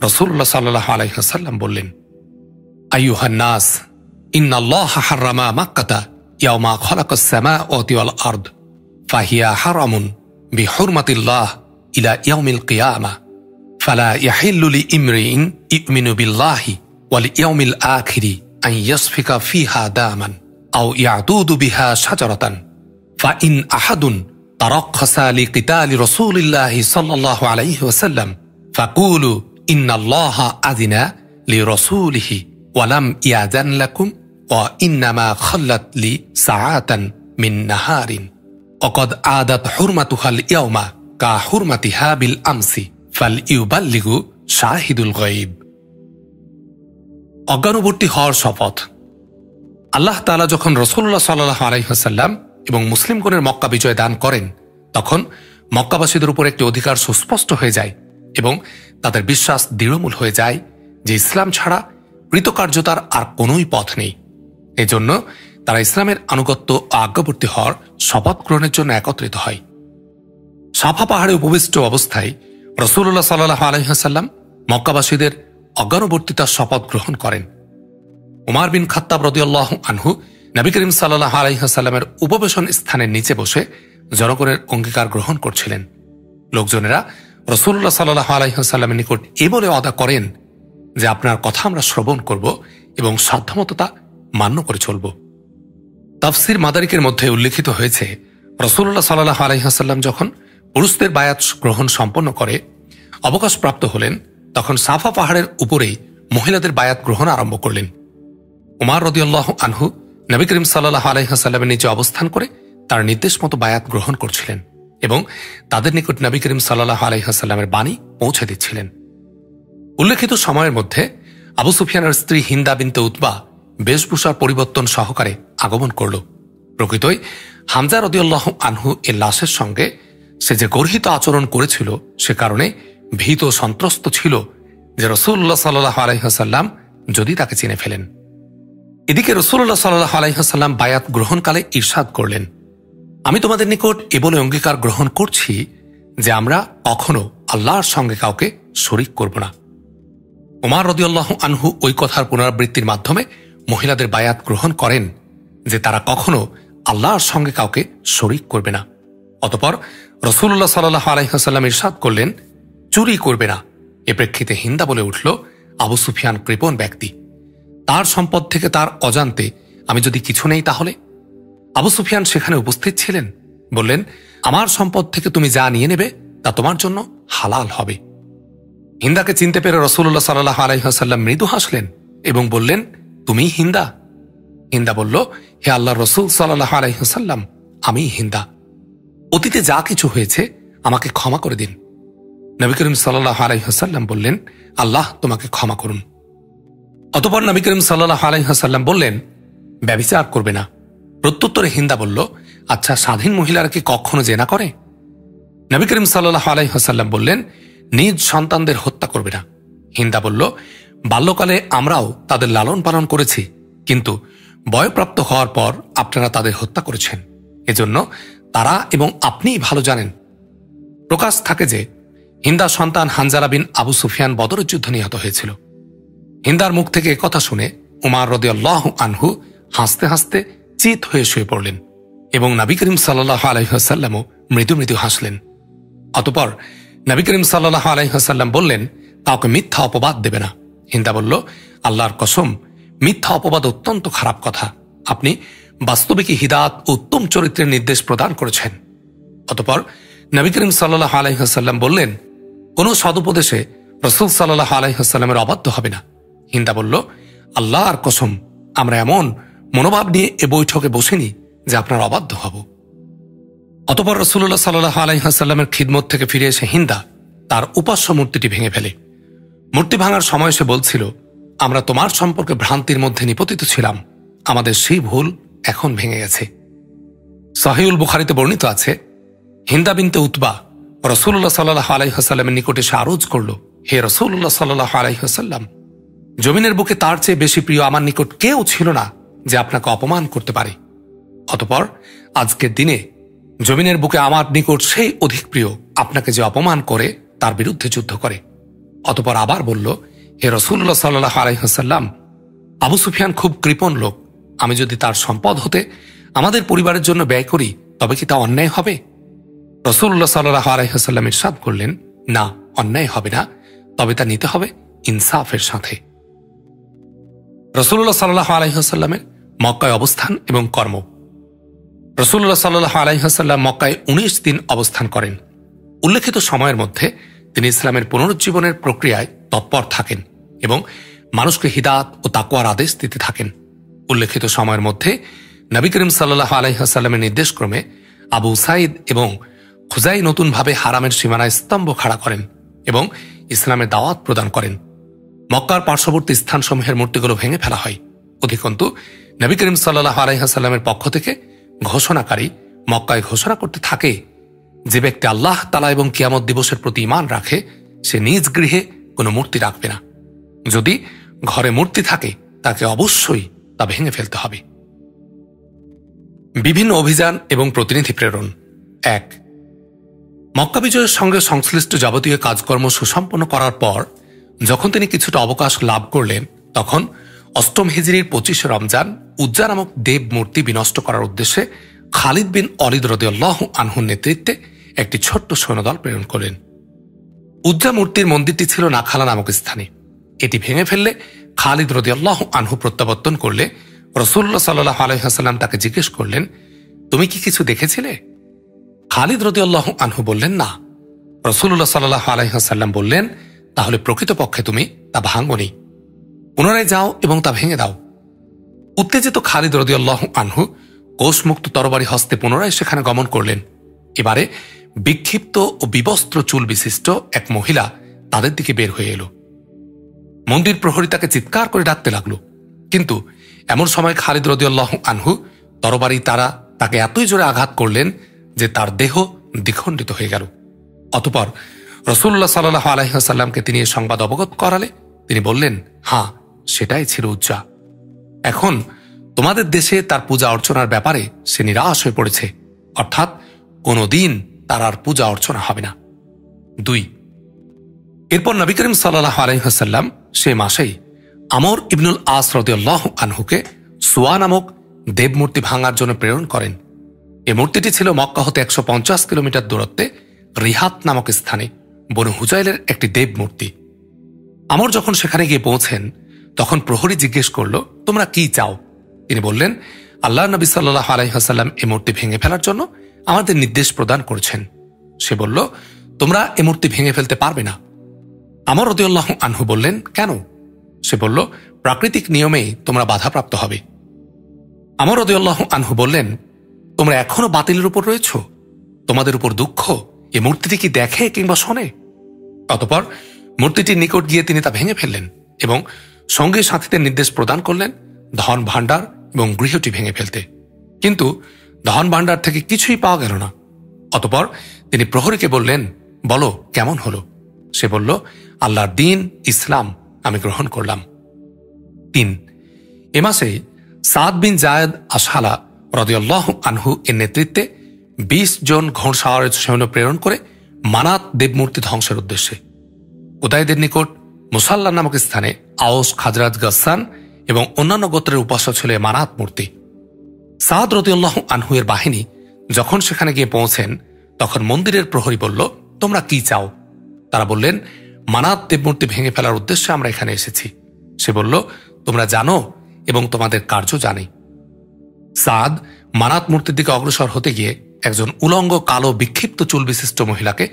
রাসূলুল্লাহ সাল্লাল্লাহু আলাইহি ওয়াসাল্লাম বললেন, আইয়ুহান নাস, ইন্নাল্লাহা হাররামা মাক্কাতা ইয়াওমা খালাকাস সামাওয়াতি ওয়াল আরদ ফাহিয়া হারামুন বিহুরমাতিল্লাহ ইলা ইয়াউমিল কিয়ামাহ ফালা ইয়াহিল্লু লিইমরিইন ইউমিনু বিল্লাহি ওয়াল ইয়াউমিল আখিরি আন ইয়াসফিকা ফিহা দামান আও ইয়াদুদু বিহা শাজারাতান ফাইন আহাদুন তারাক্খাসা লিকিতালি রাসূলিল্লাহি সাল্লাল্লাহু আলাইহি ওয়াসাল্লাম ফাকুলু ইন্নাল্লাহা আযিনা লিরাসূলিহি ওয়া লাম ইয়াযান লাকুম ওয়া ইন্নামা খাল্লাত লি সাআতান মিন নাহারিন ওয়াকাদ আদাত হুরমাতুহাল ইয়াওমা কা হুরমাতিহা বিল আমসি ফালইউবাল্লিগু শাহিদুল গায়ব। অজ্ঞানুবর্তী হওয়ার শপথ। আল্লাহ তাআলা যখন রাসূলুল্লাহ সাল্লাল্লাহু আলাইহি ওয়াসাল্লাম এবং মুসলিমগণের মক্কা বিজয় দান করেন, তখন মক্কাবাসীদের উপর একটি অধিকার সুস্পষ্ট হয়ে যায় এবং তাদের বিশ্বাস দৃঢ়মূল হয়ে যায় যে ইসলাম ছাড়া কৃতকার্যতার আর কোনোই পথ নেই। এজন্য তারা ইসলামের আনুগত্য ও আজ্ঞাবর্তী হওয়ার শপথ গ্রহণের জন্য একত্রিত হয়। সাফা পাহাড়ে উপবিষ্ট অবস্থায় রাসূলুল্লাহ সাল্লাল্লাহু আলাইহি ওয়াসাল্লাম মক্কাবাসীদের অজ্ঞানুবর্তিতার শপথ গ্রহণ করেন। উমর বিন খাত্তাব রাদিয়াল্লাহু আনহু নবী করিম সাল্লাল্লাহু আলাইহি ওয়াসাল্লামের উপবেশন স্থানের নিচে বসে জনগণের অঙ্গীকার গ্রহণ করছিলেন। লোকজনেরা রাসূলুল্লাহ সাল্লাল্লাহু আলাইহি ওয়াসাল্লামের নিকট এ বলে ওয়াদা করেন যে আপনার কথা আমরা শ্রবণ করব এবং সাধ্যমতো তা মান্য করে চলব। তাফসির মাদারিকের মধ্যে উল্লেখিত হয়েছে, রাসূলুল্লাহ সাল্লাল্লাহু আলাইহি ওয়াসাল্লাম যখন পুরুষদের বায়াত গ্রহণ সম্পন্ন করে অবকাশপ্রাপ্ত হলেন, তখন সাফা পাহাড়ের উপরেই মহিলাদের বায়াত গ্রহণ আরম্ভ করলেন। উমর রাদিয়াল্লাহু আনহু নবী করিম সাল্লাল্লাহু আলাইহি ওয়াসাল্লামের নিচে অবস্থান করে তার নির্দেশ মতো বায়াত গ্রহণ করছিলেন এবং তাদের নিকট নবী করিম সাল্লাল্লাহু আলাইহি ওয়াসাল্লামের বাণী পৌঁছে দিচ্ছিলেন। উল্লেখিত সময়ের মধ্যে আবু সুফিয়ানের স্ত্রী হিন্দা বিনতে উতবা বেশভূষার পরিবর্তন সহকারে আগমন করল। প্রকৃতই হামজা রাদিয়াল্লাহু আনহু এর লাশের সঙ্গে সে যে গর্হিত আচরণ করেছিল, সে কারণে ভীত সন্ত্রস্ত ছিল যে রাসূলুল্লাহ সাল্লাল্লাহু আলাইহি ওয়াসাল্লাম যদি তাকে চিনে ফেলেন। এদিকে রাসূলুল্লাহ সাল্লাল্লাহু আলাইহি ওয়াসাল্লাম বায়াত গ্রহণকালে ইরশাদ করলেন, আমি তোমাদের নিকট এ বলে অঙ্গীকার গ্রহণ করছি যে আমরা কখনো আল্লাহর সঙ্গে কাউকে শরীক করব না। উমর রাদিয়াল্লাহু আনহু ওই কথার পুনরাবৃত্তির মাধ্যমে মহিলাদের বায়াত গ্রহণ করেন যে তারা কখনো আল্লাহর সঙ্গে কাউকে শরীক করবে না। অতঃপর রাসূলুল্লাহ সাল্লাল্লাহু আলাইহি ওয়াসাল্লাম ইরশাদ করলেন, চুরি করবে না। এ প্রেক্ষিতে হিন্দা বলে উঠল, আবু সুফিয়ান কৃপণ ব্যক্তি, তার সম্পদ থেকে তার অজান্তে আমি যদি কিছু নেই তাহলে? আবু সুফিয়ান সেখানে উপস্থিত ছিলেন। বললেন, আমার সম্পদ থেকে তুমি যা নিয়ে নেবে তা তোমার জন্য হালাল হবে। হিন্দাকে চিনতে পেরে রাসূলুল্লাহ সাল্লাল্লাহু আলাইহি ওয়াসাল্লাম মৃদু হাসলেন এবং বললেন, তুমি হিন্দা? হিন্দা বলল, হে আল্লাহর রাসূল সাল্লাল্লাহু আলাইহি ওয়াসাল্লাম, আমি হিন্দা। অতীতে যা কিছু হয়েছে আমাকে ক্ষমা করে দিন। নবী করিম সাল্লাল্লাহু আলাইহি ওয়াসাল্লাম বললেন, আল্লাহ তোমাকে ক্ষমা করুন। অতঃপর নবী করিম সাল্লাল্লাহু আলাইহি ওয়াসাল্লাম বললেন, ব্যভিচার করবে না। প্রত্যুত্তরে হিন্দা বলল, আচ্ছা, স্বাধীন মহিলারা কি কখনো জেনা করে? নবী করিম সাল্লাল্লাহু আলাইহি ওয়াসাল্লাম বললেন, নিজ সন্তানদের হত্যা করবে না। হিন্দা বলল, বাল্যকালে আমরাও তাদের লালন পালন করেছি, কিন্তু বয়প্রাপ্ত হওয়ার পর আপনারা তাদের হত্যা করেছেন। এজন্য তারা এবং আপনিই ভালো জানেন। প্রকাশ থাকে যে হিন্দার সন্তান হানজালা বিন আবু সুফিয়ান বদরের যুদ্ধ নিহত হয়েছিল। হিন্দার মুখ থেকে একথা শুনে উমার রাদিয়াল্লাহু আনহু হাসতে হাসতে চিত হয়ে শুয়ে পড়লেন এবং নবী করিম সাল্লাল্লাহু আলাইহি ওয়াসাল্লামও মৃদু মৃদু হাসলেন। অতঃপর নবী করিম সাল্লাল্লাহু আলাইহি ওয়াসাল্লাম বললেন, কাউকে মিথ্যা অপবাদ দেবে না। হিন্দা বলল, আল্লাহর কসম, মিথ্যা অপবাদ অত্যন্ত খারাপ কথা। আপনি বাস্তবিকই হিদায়াত ও উত্তম চরিত্রের নির্দেশ প্রদান করেছেন। অতঃপর নবী করিম সাল্লাল্লাহু আলাইহি ওয়াসাল্লাম বললেন, কোন সদুপদেশে রাসূল সাল্লাল্লাহু আলাইহি ওয়াসাল্লামের অবাধ্য হবে না। হিন্দা বলল, আল্লাহর কসম, আমরা এমন মনোভাব নিয়ে এ বৈঠকে বসিনি যে আপনার অবাধ্য হব। অতঃপর রাসূলুল্লাহ সাল্লাল্লাহু আলাইহি ওয়াসাল্লামের খিদমত থেকে ফিরে এসে হিন্দা তার উপাস্য মূর্তিটি ভেঙে ফেলে। মূর্তি ভাঙার সময় সে বলছিল, আমরা তোমার সম্পর্কে ভ্রান্তির মধ্যে নিপতিত ছিলাম, আমাদের সেই ভুল এখন ভেঙে গেছে। সহিহুল বুখারীতে বর্ণিত আছে, হিন্দা বিনতে উতবা রাসূলুল্লাহ সাল্লাল্লাহু আলাইহি ওয়াসাল্লামের নিকটে এসে আরজ করল, হে রাসূলুল্লাহ সাল্লাল্লাহু আলাইহি ওয়াসাল্লাম, জমিনের বুকে তার চেয়ে বেশি প্রিয় আমার নিকট কেউ ছিল না যে আপনাকে অপমান করতে পারে। অতঃপর আজকের দিনে জমিনের বুকে আমার নিকট সেই অধিক প্রিয় আপনাকে যে অপমান করে তার বিরুদ্ধে যুদ্ধ করে। অতঃপর আবার বলল, হে রাসূলুল্লাহ সাল্লাল্লাহু আলাইহি ওয়াসাল্লাম, আবু সুফিয়ান খুব কৃপণ লোক, আমি যদি তার সম্পদ হতে আমাদের পরিবারের জন্য ব্যয় করি তবে কি তা অন্যায় হবে? রাসূলুল্লাহ সাল্লাল্লাহু আলাইহি ওয়াসাল্লাম ইরশাদ করলেন, না, অন্যায় হবে না, তবে তা নিতে হবে ইনসাফের সাথে। রাসূলুল্লাহ সাল্লাল্লাহু আলাইহি ওয়াসাল্লামের মক্কায় অবস্থান এবং কর্ম। রাসূলুল্লাহ সাল্লাল্লাহু আলাইহি ওয়াসাল্লাম মক্কায় 19 দিন অবস্থান করেন। উল্লেখিত সময়ের মধ্যে তিনি ইসলামের পুনরুজ্জীবনের প্রক্রিয়ায় তৎপর থাকেন এবং মানুষকে হিদায়াত ও তাকওয়ার আদেশ দিতে থাকেন। উল্লেখিত সময়ের মধ্যে নবী করিম সাল্লাল্লাহু আলাইহি ওয়াসাল্লামের নির্দেশক্রমে আবু সাঈদ এবং খুজাই নতুনভাবে হারামের সীমানায় স্তম্ভ খাড়া করেন এবং ইসলামের দাওয়াত প্রদান করেন। মক্কার পার্শ্ববর্তী স্থানসমূহের মূর্তিগুলো ভেঙে ফেলা হয়। অধিকন্তু নবী করিম সাল্লাল্লাহু আলাইহি ওয়াসাল্লামের পক্ষ থেকে ঘোষণাকারী মক্কায় ঘোষণা করতে থাকে, যে ব্যক্তি আল্লাহ তাআলা এবং কিয়ামত দিবসের প্রতি ঈমান রাখে সে নিজ গৃহে কোনো মূর্তি রাখবে না। যদি ঘরে মূর্তি থাকে তাকে অবশ্যই তা ভেঙে ফেলতে হবে। বিভিন্ন অভিযান এবং প্রতিনিধি প্রেরণ। 1. মক্কা বিজয়ের সঙ্গে সংশ্লিষ্ট যাবতীয় কাজকর্ম সুসম্পন্ন করার পর যখন তিনি কিছুটা অবকাশ লাভ করলেন, তখন 8ম হিজরির 25 রমজান উজ্জা নামক দেব মূর্তি বিনষ্ট করার উদ্দেশ্যে খালিদ বিন ওয়ালিদ রাদিয়াল্লাহু আনহুর নেতৃত্বে একটি ছোট্ট সৈন্যদল প্রেরণ করলেন। উজ্জা মূর্তির মন্দিরটি ছিল নাখালা নামক স্থানে। এটি ভেঙে ফেললে খালিদ রাদিয়াল্লাহু আনহু প্রত্যাবর্তন করলে রাসূলুল্লাহ সাল্লাল্লাহু আলাইহি ওয়াসাল্লাম তাকে জিজ্ঞেস করলেন, তুমি কি কিছু দেখেছিলে? খালিদ রাদিয়াল্লাহু আনহু বললেন, না। রাসূলুল্লাহ সাল্লাল্লাহু আলাইহি ওয়াসাল্লাম বললেন, তাহলে প্রকৃতপক্ষে তুমি তা ভাঙোনি, পুনরায় যাও এবং তা ভেঙে দাও। উত্তেজিত খালিদ রাদিয়াল্লাহু আনহু কোষমুক্ত তরবারি হস্তে পুনরায় সেখানে গমন করলেন। এবারে বিক্ষিপ্ত ও বিবস্ত্র চুল বিশিষ্ট এক মহিলা তাদের দিকে বের হয়ে এলো। মন্দির প্রহরী তাকে চিৎকার করে ডাকতে লাগলো, কিন্তু এমন সময় খালিদ রাদিয়াল্লাহু আনহু তরবারি তারা তাকে এতই জোরে আঘাত করলেন যে তার দেহ দ্বিখণ্ডিত হয়ে গেল। অতঃপর রাসূলুল্লাহ সাল্লাল্লাহু আলাইহি ওয়াসাল্লামকে তিনি এই সংবাদ অবগত করালে তিনি বললেন, হ্যাঁ, সেটাই ছিল উজ্জা। এখন তোমাদের দেশে তার পূজা অর্চনার ব্যাপারে সে নিরাশ হয়ে পড়েছে, অর্থাৎ কোনোদিন তার আর পূজা অর্চনা হবে না। 2. এরপর নবী করিম সাল্লাল্লাহু আলাইহি ওয়াসাল্লাম সে মাসেই আমর ইবনুল আস রাদিয়াল্লাহু আনহুকে সুয়া নামক দেবমূর্তি ভাঙার জন্য প্রেরণ করেন। এই মূর্তিটি ছিল মক্কা হতে 150 কিলোমিটার দূরত্বে রিহাত নামক স্থানে বনু হুজাইলের একটি দেব মূর্তি। আমর যখন সেখানে গিয়ে পৌঁছেন তখন প্রহরী জিজ্ঞেস করল, তোমরা কি চাও? তিনি বললেন, আল্লাহ নবী সাল্লাল্লাহু আলাইহি ওয়াসাল্লাম এই মূর্তি ভেঙে ফেলার জন্য আমাদের নির্দেশ প্রদান করেছেন। সে বলল, তোমরা এই মূর্তি ভেঙে ফেলতে পারবে না। আমর রাদিয়াল্লাহু আনহু বললেন, কেন? সে বলল, প্রাকৃতিক নিয়মেই তোমরা বাধাপ্রাপ্ত হবে। আমর রাদিয়াল্লাহু আনহু বললেন, তোমরা এখনো বাতিলের উপর রয়েছ? তোমাদের উপর দুঃখ এই মূর্তিটি কি দেখে কিংবা শোনে? অতঃপর মূর্তিটির নিকট গিয়ে তিনি তা ভেঙে ফেললেন এবং সঙ্গে সাথীদের নির্দেশ প্রদান করলেন ধন ভাণ্ডার এবং গৃহটি ভেঙে ফেলতে, কিন্তু ধন ভাণ্ডার থেকে কিছুই পাওয়া গেল না। অতঃপর তিনি প্রহরীকে বললেন, বলো কেমন হলো? সে বলল, আল্লাহর দ্বীন ইসলাম আমি গ্রহণ করলাম। 3. এ মাসে সাদ বিন জায়েদ আশহালা রাদিয়াল্লাহু আনহু এর নেতৃত্বে 20 জন ঘোড়সাওয়ার সৈন্য প্রেরণ করে মানাত দেবমূর্তি ধ্বংসের উদ্দেশ্যে। উদাইদের নিকট মুসাল্লা নামক স্থানে আওস, খাজরাজ, গাসসান এবং অন্যান্য গোত্রের উপাস্য ছিল মানাত মূর্তি। সাদ রাদিয়াল্লাহু আনহু এর বাহিনী যখন সেখানে গিয়ে পৌঁছেন তখন মন্দিরের প্রহরী বলল, তোমরা কি চাও? তারা বললেন, মানাত দেবমূর্তি ভেঙে ফেলার উদ্দেশ্যে আমরা এখানে এসেছি। সে বলল, তোমরা জানো এবং তোমাদের কার্য জানে। সাদ মানাত মূর্তির দিকে অগ্রসর হতে গিয়ে একজন উলঙ্গ, কালো, বিক্ষিপ্ত চুল বিশিষ্ট মহিলাকে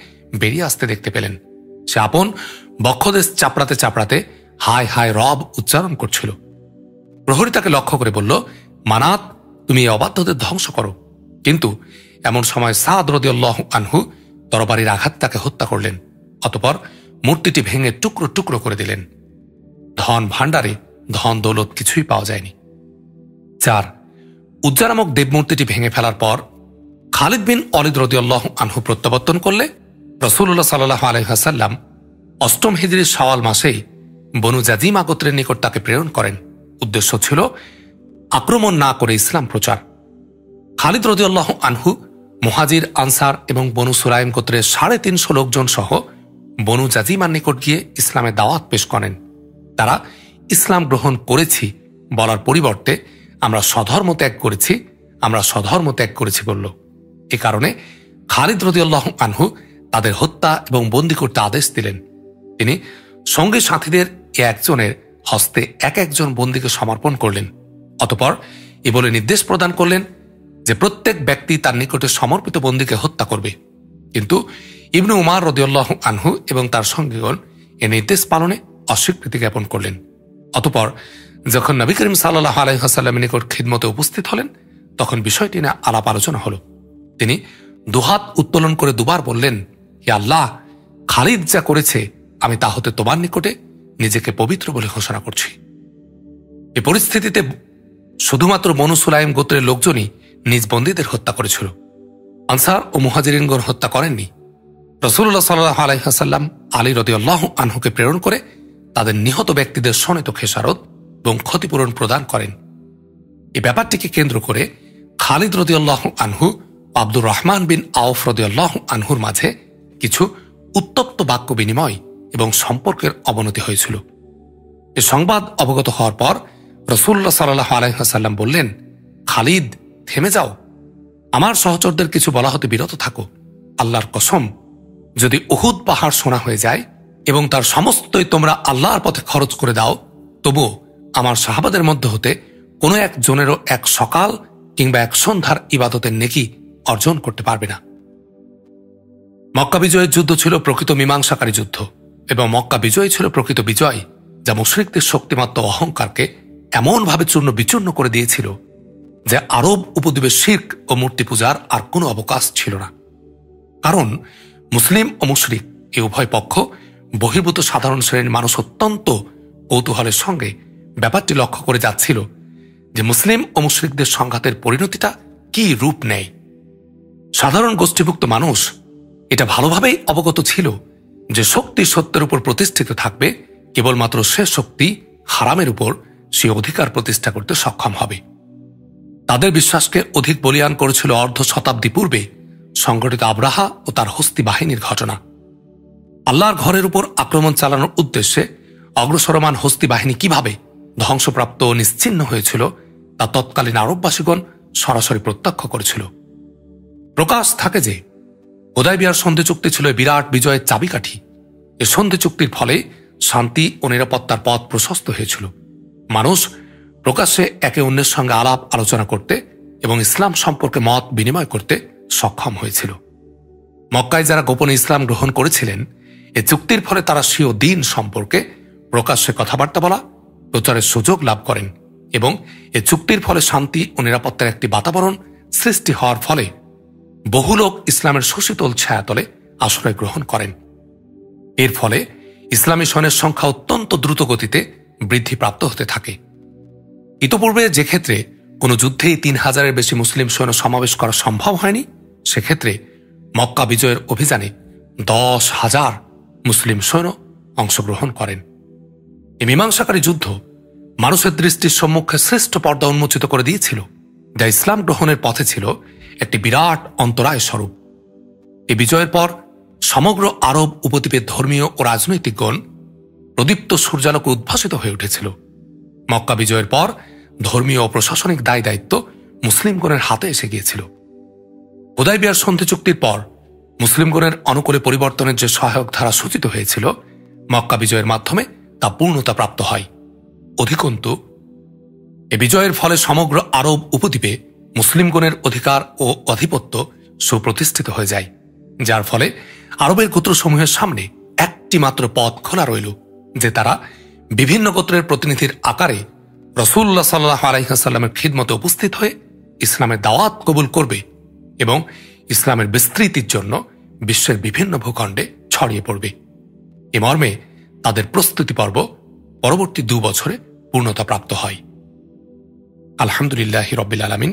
বেরিয়ে আসতে দেখতে পেলেন। সে আপন বক্ষদেশ চাপড়াতে চাপড়াতে হায় হায় রব উচ্চারণ করছিল। প্রহরী তাকে লক্ষ্য করে বলল, মানাত, তুমি এই অবাধ্যদের ধ্বংস করো। কিন্তু এমন সময় সাদ রাদিয়াল্লাহু আনহু তরবারির আঘাত তাকে হত্যা করলেন। অতঃপর মূর্তিটি ভেঙে টুকরো টুকরো করে দিলেন। ধন ভাণ্ডারে ধন দৌলত কিছুই পাওয়া যায়নি। 4. উজ্জা নামক দেবমূর্তিটি ভেঙে ফেলার পর খালিদ বিন ওয়ালিদ রাদিয়াল্লাহু আনহু প্রত্যাবর্তন করলে রাসূলুল্লাহ সাল্লাল্লাহু আলাইহি ওয়াসাল্লাম 8ম হিজরির শাওয়াল মাসেই বনু জাজিমা গোত্রের নিকট তাকে প্রেরণ করেন। উদ্দেশ্য ছিল আক্রমণ না করে ইসলাম প্রচার। খালিদ রাদিয়াল্লাহু আনহু মুহাজির, আনসার এবং বনু সুলাইম গোত্রের 350 লোকজন সহ বনু জাজিমার নিকট গিয়ে ইসলামের দাওয়াত পেশ করেন। তারা ইসলাম গ্রহণ করেছি বলার পরিবর্তে আমরা স্বধর্ম ত্যাগ করেছি, আমরা স্বধর্ম ত্যাগ করেছি বলল। এ কারণে খালিদ রাদিয়াল্লাহু আনহু তাদের হত্যা এবং বন্দী করতে আদেশ দিলেন। তিনি সঙ্গে সাথীদের একজনের হস্তে এক একজন বন্দীকে সমর্পণ করলেন। অতঃপর এ বলে নির্দেশ প্রদান করলেন যে প্রত্যেক ব্যক্তি তার নিকটে সমর্পিত বন্দীকে হত্যা করবে। কিন্তু ইবনে উমার রাদিয়াল্লাহু আনহু এবং তার সঙ্গীগণ এ নির্দেশ পালনে অস্বীকৃতি জ্ঞাপন করলেন। অতঃপর যখন নবী করিম সাল্লাল্লাহু আলাইহি ওয়াসাল্লামের নিকট খিদমতে উপস্থিত হলেন তখন বিষয়টি নিয়ে আলাপ আলোচনা হল। তিনি দুহাত উত্তোলন করে দুবার বললেন, হে আল্লাহ, খালিদ যা করেছে আমি তা হতে তোমার নিকটে নিজেকে পবিত্র বলে ঘোষণা করছি। এই পরিস্থিতিতে শুধুমাত্র বনু সুলাইম গোত্রের লোকজনই নিজ বন্দীদের হত্যা করেছিল। আনসার ও মুহাজিরিনগণ হত্যা করেননি। রাসূলুল্লাহ সাল্লাল্লাহু আলাইহি ওয়াসাল্লাম আলী রাদিয়াল্লাহু আনহুকে প্রেরণ করে তাদের নিহত ব্যক্তিদের শোণিত খেসারত এবং ক্ষতিপূরণ প্রদান করেন। এই ব্যাপারটিকে কেন্দ্র করে খালিদ রাদিয়াল্লাহু আনহু আব্দুর রহমান বিন আওফ রাদিয়াল্লাহু আনহুর মাঝে কিছু উত্তপ্ত বাক্য বিনিময় এবং সম্পর্কের অবনতি হয়েছিল। এ সংবাদ অবগত হওয়ার পর রাসূলুল্লাহ সাল্লাল্লাহু আলাইহি ওয়াসাল্লাম বললেন, খালিদ, থেমে যাও, আমার সহচরদের কিছু বলা হতে বিরত থাকো। আল্লাহর কসম, যদি উহুদ পাহাড় সোনা হয়ে যায় এবং তার সমস্তই তোমরা আল্লাহর পথে খরচ করে দাও, তবুও আমার সাহাবাদের মধ্যে হতে কোনো একজনেরও এক সকাল কিংবা এক সন্ধ্যার ইবাদতের নেকি অর্জন করতে পারবে না। মক্কা বিজয়ের যুদ্ধ ছিল প্রকৃত মীমাংসাকারী যুদ্ধ এবং মক্কা বিজয় ছিল প্রকৃত বিজয়, যা মুশরিকদের শক্তিমাত্র অহংকারকে এমনভাবে চূর্ণ বিচূর্ণ করে দিয়েছিল যে আরব উপদ্বীপে শিরক ও মূর্তি পূজার আর কোনো অবকাশ ছিল না। কারণ মুসলিম ও মুশরিক এই উভয় পক্ষ বহির্ভূত সাধারণ শ্রেণীর মানুষ অত্যন্ত কৌতূহলের সঙ্গে ব্যাপারটি লক্ষ্য করে যাচ্ছিল যে মুসলিম ও মুশরিকদের সংঘাতের পরিণতিটা কি রূপ নেয়। সাধারণ গোষ্ঠীভুক্ত মানুষ এটা ভালোভাবেই অবগত ছিল যে শক্তি সত্যের উপর প্রতিষ্ঠিত থাকবে, কেবলমাত্র সে শক্তি হারামের উপর সে অধিকার প্রতিষ্ঠা করতে সক্ষম হবে। তাদের বিশ্বাসকে অধিক বলীয়ান করেছিল অর্ধ শতাব্দী পূর্বে সংগঠিত আবরাহা ও তার হস্তি বাহিনীর ঘটনা। আল্লাহর ঘরের উপর আক্রমণ চালানোর উদ্দেশ্যে অগ্রসরমান হস্তি বাহিনী কিভাবে ধ্বংসপ্রাপ্ত ও নিশ্চিহ্ন হয়েছিল তা তৎকালীন আরববাসীগণ সরাসরি প্রত্যক্ষ করেছিল। প্রকাশ থাকে যে হুদায়বিয়ার সন্ধি চুক্তি ছিল বিরাট বিজয়ের চাবিকাঠি। এ সন্ধি চুক্তির ফলে শান্তি ও নিরাপত্তার পথ প্রশস্ত হয়েছিল। মানুষ প্রকাশ্যে একে অন্যের সঙ্গে আলাপ আলোচনা করতে এবং ইসলাম সম্পর্কে মত বিনিময় করতে সক্ষম হয়েছিল। মক্কায় যারা গোপনে ইসলাম গ্রহণ করেছিলেন, এ চুক্তির ফলে তারা স্বীয় দিন সম্পর্কে প্রকাশ্যে কথাবার্তা বলা, প্রচারের সুযোগ লাভ করেন এবং এ চুক্তির ফলে শান্তি ও নিরাপত্তার একটি বাতাবরণ সৃষ্টি হওয়ার ফলে বহু লোক ইসলামের সুশীতল ছায়াতলে আশ্রয় গ্রহণ করেন। এর ফলে ইসলামী সৈন্যের সংখ্যা অত্যন্ত দ্রুত গতিতে বৃদ্ধিপ্রাপ্ত হতে থাকে। ইতোপূর্বে যে ক্ষেত্রে কোনো যুদ্ধেই 3000-এর বেশি মুসলিম সৈন্য সমাবেশ করা সম্ভব হয়নি, সেক্ষেত্রে মক্কা বিজয়ের অভিযানে 10,000 মুসলিম সৈন্য অংশগ্রহণ করেন। এই মীমাংসাকারী যুদ্ধ মানুষের দৃষ্টির সম্মুখে শ্রেষ্ঠ পর্দা উন্মোচিত করে দিয়েছিল, যা ইসলাম গ্রহণের পথে ছিল একটি বিরাট অন্তরায় স্বরূপ। এই বিজয়ের পর সমগ্র আরব উপদ্বীপের ধর্মীয় ও রাজনৈতিক গণ প্রদীপ্ত সূর্যালোকে উদ্ভাসিত হয়ে উঠেছিল। মক্কা বিজয়ের পর ধর্মীয় ও প্রশাসনিক দায় দায়িত্ব মুসলিমগণের হাতে এসে গিয়েছিল। হুদায়বিয়ার সন্ধি চুক্তির পর মুসলিমগণের অনুকূলে পরিবর্তনের যে সহায়ক ধারা সূচিত হয়েছিল, মক্কা বিজয়ের মাধ্যমে তা পূর্ণতা প্রাপ্ত হয়। অধিকন্তু এ বিজয়ের ফলে সমগ্র আরব উপদ্বীপে মুসলিমগণের অধিকার ও আধিপত্য সুপ্রতিষ্ঠিত হয়ে যায়, যার ফলে আরবের গোত্রসমূহের সামনে একটি মাত্র পথ খোলা রইল যে তারা বিভিন্ন গোত্রের প্রতিনিধির আকারে রাসূলুল্লাহ সাল্লাল্লাহু আলাইহি ওয়াসাল্লামের খিদমতে উপস্থিত হয়ে ইসলামের দাওয়াত কবুল করবে এবং ইসলামের বিস্তৃতির জন্য বিশ্বের বিভিন্ন ভূখণ্ডে ছড়িয়ে পড়বে। এ মর্মে তাদের প্রস্তুতি পর্ব পরবর্তী 2 বছরে পূর্ণতা প্রাপ্ত হয়। আলহামদুলিল্লাহি রাব্বিল আলামিন।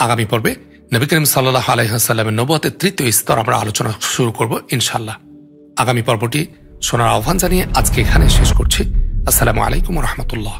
আগামী পর্বে নবী করিম সাল্লাল্লাহু আলাইহি ওয়াসাল্লামের নবুয়তের 3য় স্তর আমরা আলোচনা শুরু করব ইনশাআল্লাহ। আগামী পর্বটি শোনার আহ্বান জানিয়ে আজকে এখানে শেষ করছি। আসসালামু আলাইকুম ওয়া রাহমাতুল্লাহ।